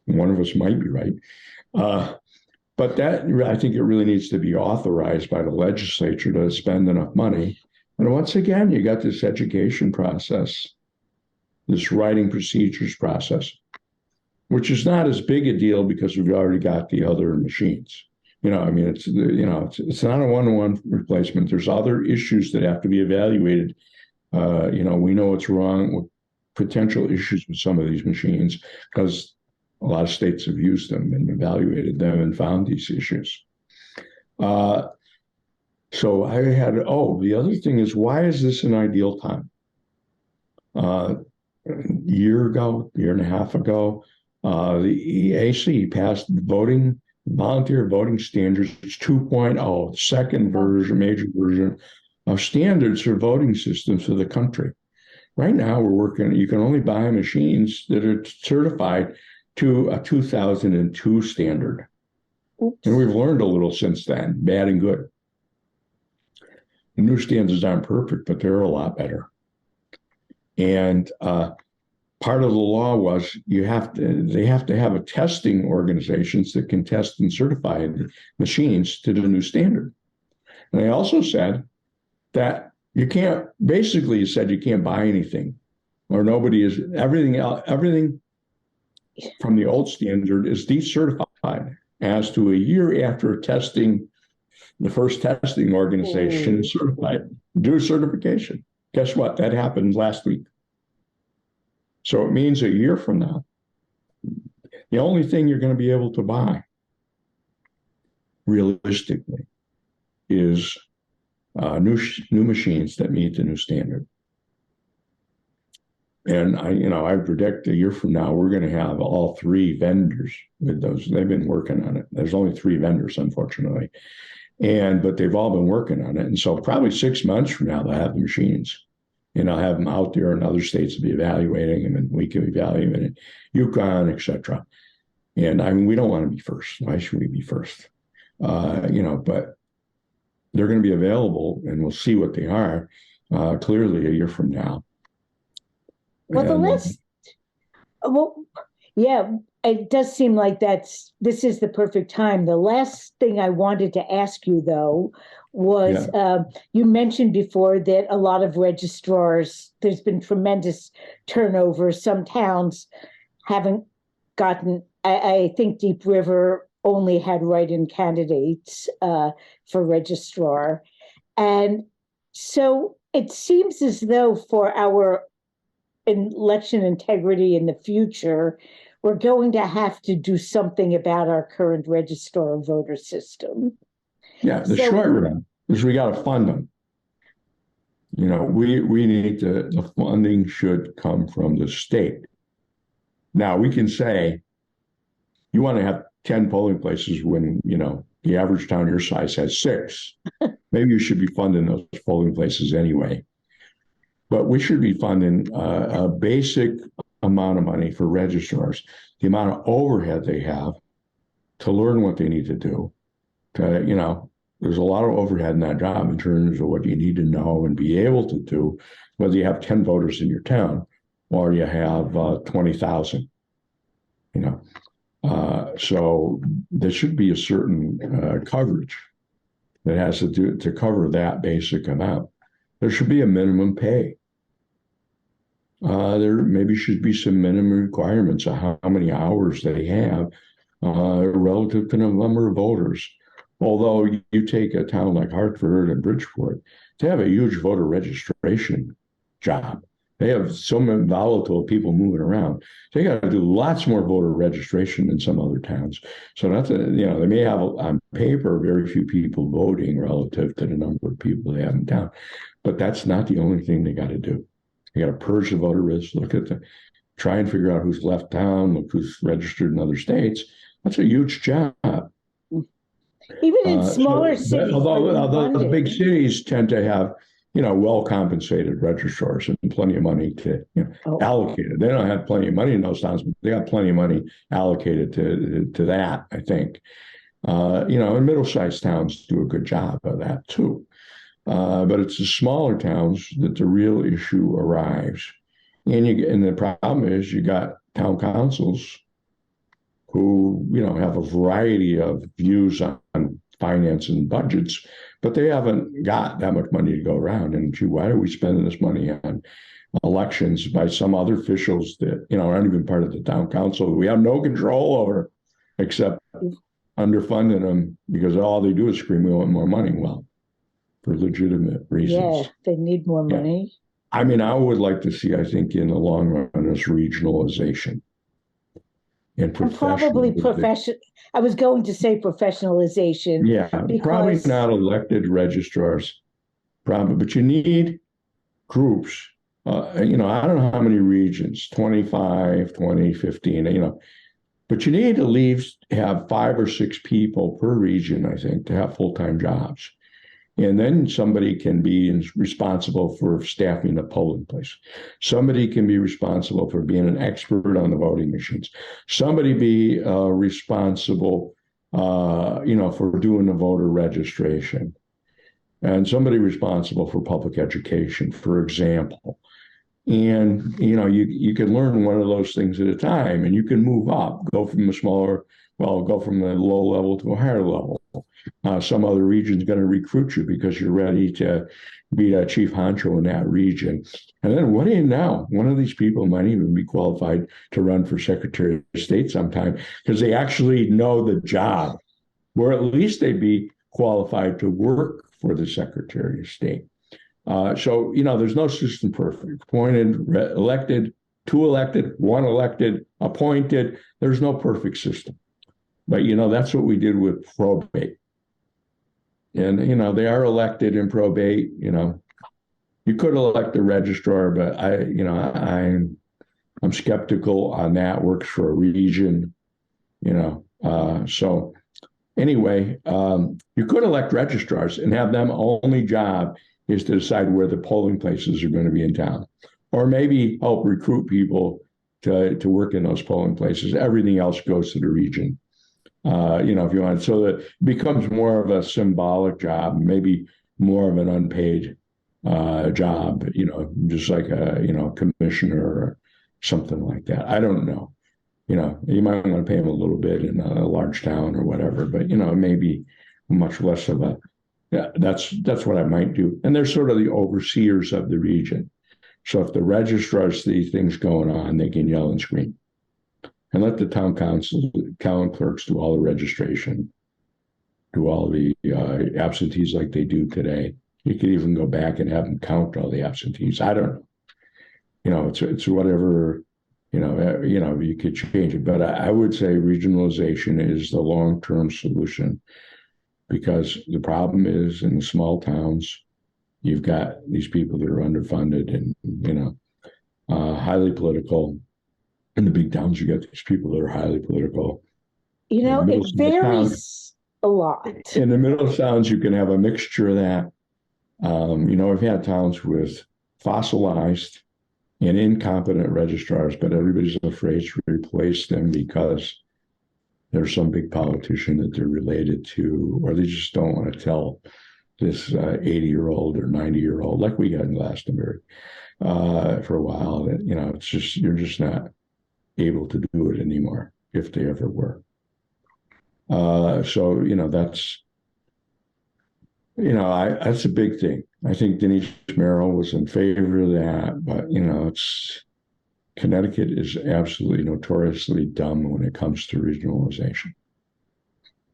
one of us might be right. But that, I think it really needs to be authorized by the legislature to spend enough money. And once again, you got this education process, this writing procedures process, which is not as big a deal because we've already got the other machines. It's not a one-to-one replacement. There's other issues that have to be evaluated. We know what's wrong with potential issues with some of these machines because a lot of states have used them and evaluated them and found these issues. So I had, the other thing is, why is this an ideal time? Year and a half ago, the EAC passed volunteer voting standards 2.0, second version, major version of standards for voting systems for the country. Right now, you can only buy machines that are certified to a 2002 standard. Oops. And we've learned a little since then, bad and good. The new standards aren't perfect, but they're a lot better. And part of the law was they have to have a testing organizations that can test and certify the machines to the new standard. And they also said that you can't buy anything, or everything from the old standard is decertified as to a year after testing. The first testing organization is certified, do certification. Guess what? That happened last week. So it means a year from now, the only thing you're going to be able to buy realistically is new machines that meet the new standard. And I predict a year from now, we're going to have all three vendors with those. They've been working on it. There's only three vendors, unfortunately. But they've all been working on it. And so probably 6 months from now, they'll have the machines. And I'll have them out there, and other states will be evaluating them, and we can evaluate it, Yukon, et cetera. And we don't want to be first. Why should we be first? But they're going to be available, and we'll see what they are clearly a year from now. Well, yeah, it does seem like this is the perfect time. The last thing I wanted to ask you, though, was you mentioned before that a lot of registrars, there's been tremendous turnover. Some towns haven't gotten, I think Deep River only had write-in candidates for registrar. And so it seems as though for our election integrity in the future, we're going to have to do something about our current registrar voter system. Yeah, the short run is we got to fund them. We need the funding should come from the state. Now, we can say you want to have 10 polling places when, the average town your size has 6. Maybe you should be funding those polling places anyway. But we should be funding a basic amount of money for registrars, the amount of overhead they have to learn what they need to do. There's a lot of overhead in that job in terms of what you need to know and be able to do, whether you have 10 voters in your town or you have 20,000. So there should be a certain coverage that has to cover that basic amount. There should be a minimum pay. There maybe should be some minimum requirements of how many hours they have relative to the number of voters. Although you take a town like Hartford and Bridgeport, they have a huge voter registration job. They have so many volatile people moving around. They got to do lots more voter registration than some other towns. So that's they may have on paper very few people voting relative to the number of people they have in town, but that's not the only thing they got to do. They got to purge the voter list, try and figure out who's left town, look who's registered in other states. That's a huge job. Even in smaller cities. Although the big cities tend to have, well-compensated registrars and plenty of money to allocated. They don't have plenty of money in those towns, but they got plenty of money allocated to that, I think. And middle-sized towns do a good job of that too. But it's the smaller towns that the real issue arrives. And the problem is you got town councils who, have a variety of views on finance and budgets, but they haven't got that much money to go around. And why are we spending this money on elections by some other officials that, aren't even part of the town council? We have no control over, except underfunding them because all they do is scream, we want more money. Well, for legitimate reasons. Yeah, they need more money. I would like to see, I think, in the long run, this regionalization. and And probably professionalization. I was going to say professionalization Yeah, probably because, not elected registrars, probably, but you need groups. I don't know how many regions, 25, 20, 15, but you need to have 5 or 6 people per region, I think, to have full-time jobs. And then somebody can be responsible for staffing the polling place. Somebody can be responsible for being an expert on the voting machines. Somebody be responsible, for doing the voter registration. And somebody responsible for public education, for example. And you can learn one of those things at a time, and you can move up, go from the low level to a higher level. Some other region's going to recruit you because you're ready to be a chief honcho in that region. And then what do you know? One of these people might even be qualified to run for Secretary of State sometime because they actually know the job, or at least they'd be qualified to work for the Secretary of State. So there's no system perfect. Appointed, elected, 2 elected, 1 elected, appointed. There's no perfect system. But, that's what we did with probate. And, they are elected in probate. You could elect the registrar, but I'm skeptical on that. Works for a region, so anyway, you could elect registrars and have them only job is to decide where the polling places are going to be in town, or maybe help recruit people to work in those polling places. Everything else goes to the region. If you want, so that it becomes more of a symbolic job, maybe more of an unpaid job, just like a commissioner or something like that. I don't know. You might want to pay them a little bit in a large town or whatever, but maybe much less of a. Yeah, that's what I might do. And they're sort of the overseers of the region. So if the registrars see things going on, they can yell and scream. And let the town clerks do all the registration, do all the absentees like they do today. You could even go back and have them count all the absentees. I don't know. It's whatever. You could change it, but I would say regionalization is the long-term solution, because the problem is in the small towns, you've got these people that are underfunded and highly political. In the big towns, you got these people that are highly political. it varies a lot. In the middle towns, you can have a mixture of that. We've had towns with fossilized and incompetent registrars, but everybody's afraid to replace them because there's some big politician that they're related to, or they just don't want to tell this 80-year-old or 90-year-old, like we had in Glastonbury for a while, that, it's just, you're just not able to do it anymore if they ever were. So, that's a big thing. I think Denise Merrill was in favor of that, but, Connecticut is absolutely notoriously dumb when it comes to regionalization.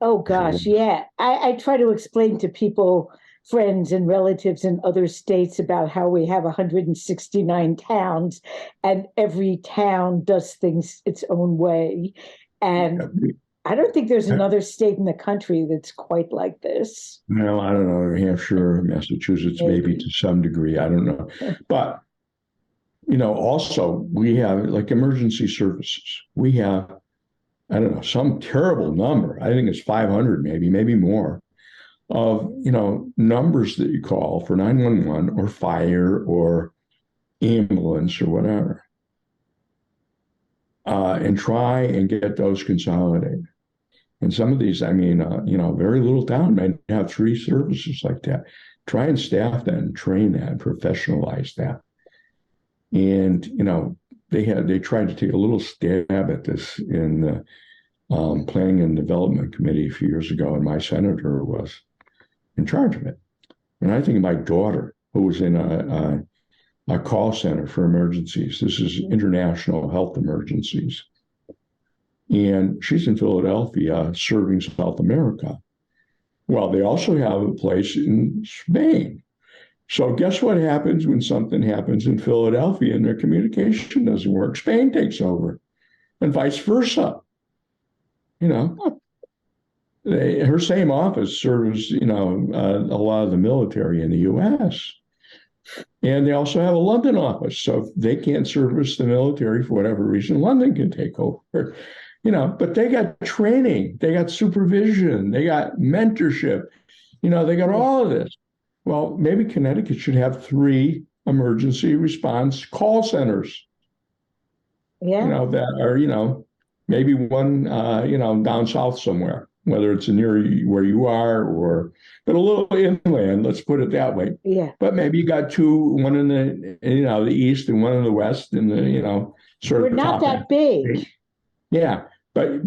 Oh, gosh, yeah. I try to explain to people, friends and relatives in other states, about how we have 169 towns and every town does things its own way. And I don't think there's another state in the country that's quite like this. No, I don't know. New Hampshire, Massachusetts, maybe to some degree. I don't know. But, also we have like emergency services. We have, I don't know, some terrible number. I think it's 500, maybe more, of, numbers that you call for 911 or fire or ambulance or whatever, and try and get those consolidated. And some of these, very little town may have 3 services like that. Try and staff that and train that and professionalize that. And, they tried to take a little stab at this in the Planning and Development Committee a few years ago, and my senator was in charge of it. And I think my daughter, who was in a call center for emergencies, this is international health emergencies, and she's in Philadelphia serving South America. Well, they also have a place in Spain. So guess what happens when something happens in Philadelphia and their communication doesn't work? Spain takes over, and vice versa. You know, her same office serves, a lot of the military in the U.S. And they also have a London office. So if they can't service the military for whatever reason, London can take over. But they got training, they got supervision, they got mentorship, they got all of this. Well, maybe Connecticut should have 3 emergency response call centers. Yeah. That are, maybe one, down south somewhere, whether it's near where you are but a little inland, let's put it that way. Yeah. But maybe you got 2, one in the east and one in the west, and We're not that big. Yeah. But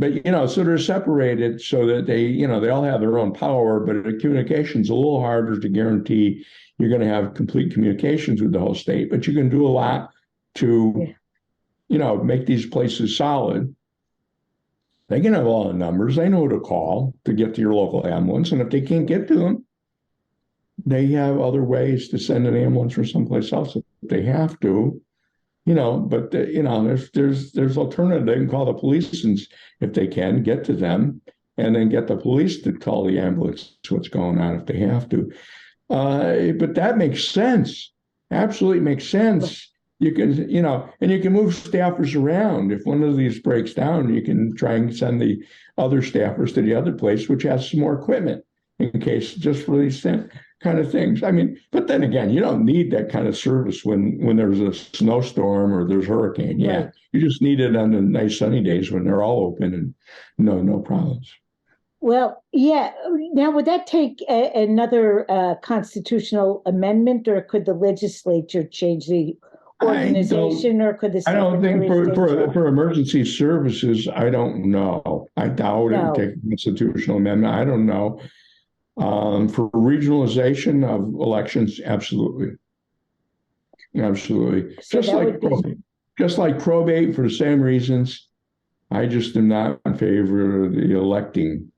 so they're separated so that they all have their own power, but the communication's a little harder to guarantee you're going to have complete communications with the whole state, but you can do a lot to, make these places solid. They can have all the numbers. They know who to call to get to your local ambulance. And if they can't get to them, they have other ways to send an ambulance from someplace else if they have to. But there's alternative. They can call the police and if they can get to them, and then get the police to call the ambulance what's going on if they have to. But that makes sense. Absolutely makes sense. You can, and you can move staffers around. If one of these breaks down, you can try and send the other staffers to the other place, which has some more equipment in case, just for these kind of things. I mean, but then again, you don't need that kind of service when there's a snowstorm or there's a hurricane. Yeah, right. You just need it on the nice sunny days when they're all open and no problems. Well, yeah. Now, would that take another constitutional amendment, or could the legislature change the organization, or could the I don't think for emergency services, I don't know. I doubt it would take a constitutional amendment. I don't know. For regionalization of elections, absolutely. So just like probate for the same reasons. I just am not in favor of the electing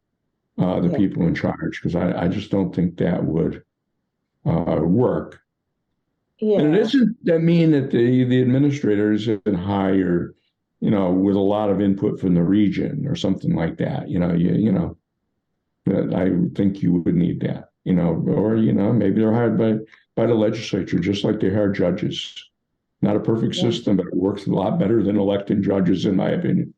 the people in charge, because I just don't think that would work. Yeah. And it isn't that mean that the administrators have been hired, with a lot of input from the region or something like that. I think you would need that, or maybe they're hired by the legislature, just like they hire judges. Not a perfect system, but it works a lot better than electing judges, in my opinion.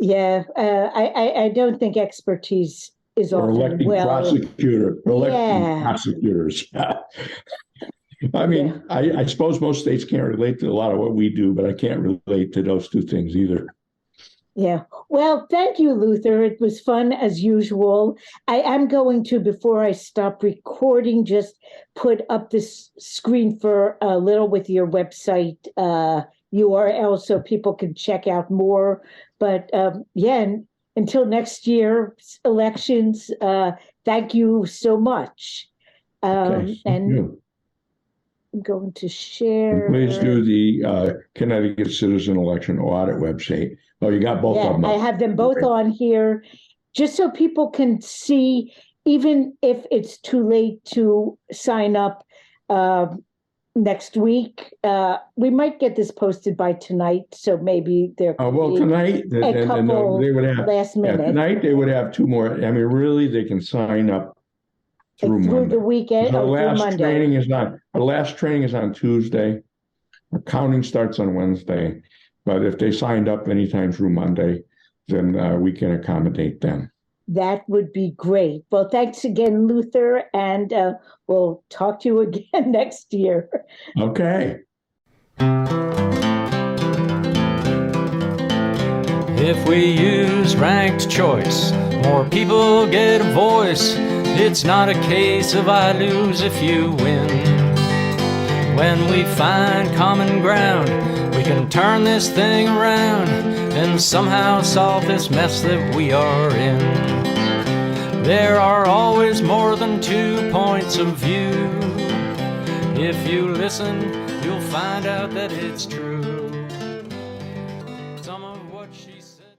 Yeah, I don't think expertise is or electing prosecutors. I mean, I suppose most states can't relate to a lot of what we do, but I can't relate to those 2 things either. Yeah. Well, thank you, Luther. It was fun as usual. I am going to, before I stop recording, just put up this screen for a little with your website URL so people can check out more. But until next year's elections, thank you so much. I'm going to share. Please do the Connecticut Citizen Election Audit website. Oh, you got both of them. I have them both on here, just so people can see, even if it's too late to sign up next week. We might get this posted by tonight, so maybe there could be tonight, a couple they would have, last minute. Tonight they would have 2 more. I mean, really, they can sign up through the weekend. The last training is on Tuesday. Our counting starts on Wednesday. But if they signed up anytime through Monday, then we can accommodate them. That would be great. Well, thanks again, Luther, and we'll talk to you again next year. Okay. If we use ranked choice, more people get a voice. It's not a case of I lose if you win. When we find common ground, we can turn this thing around and somehow solve this mess that we are in. There are always more than 2 points of view. If you listen, you'll find out that it's true.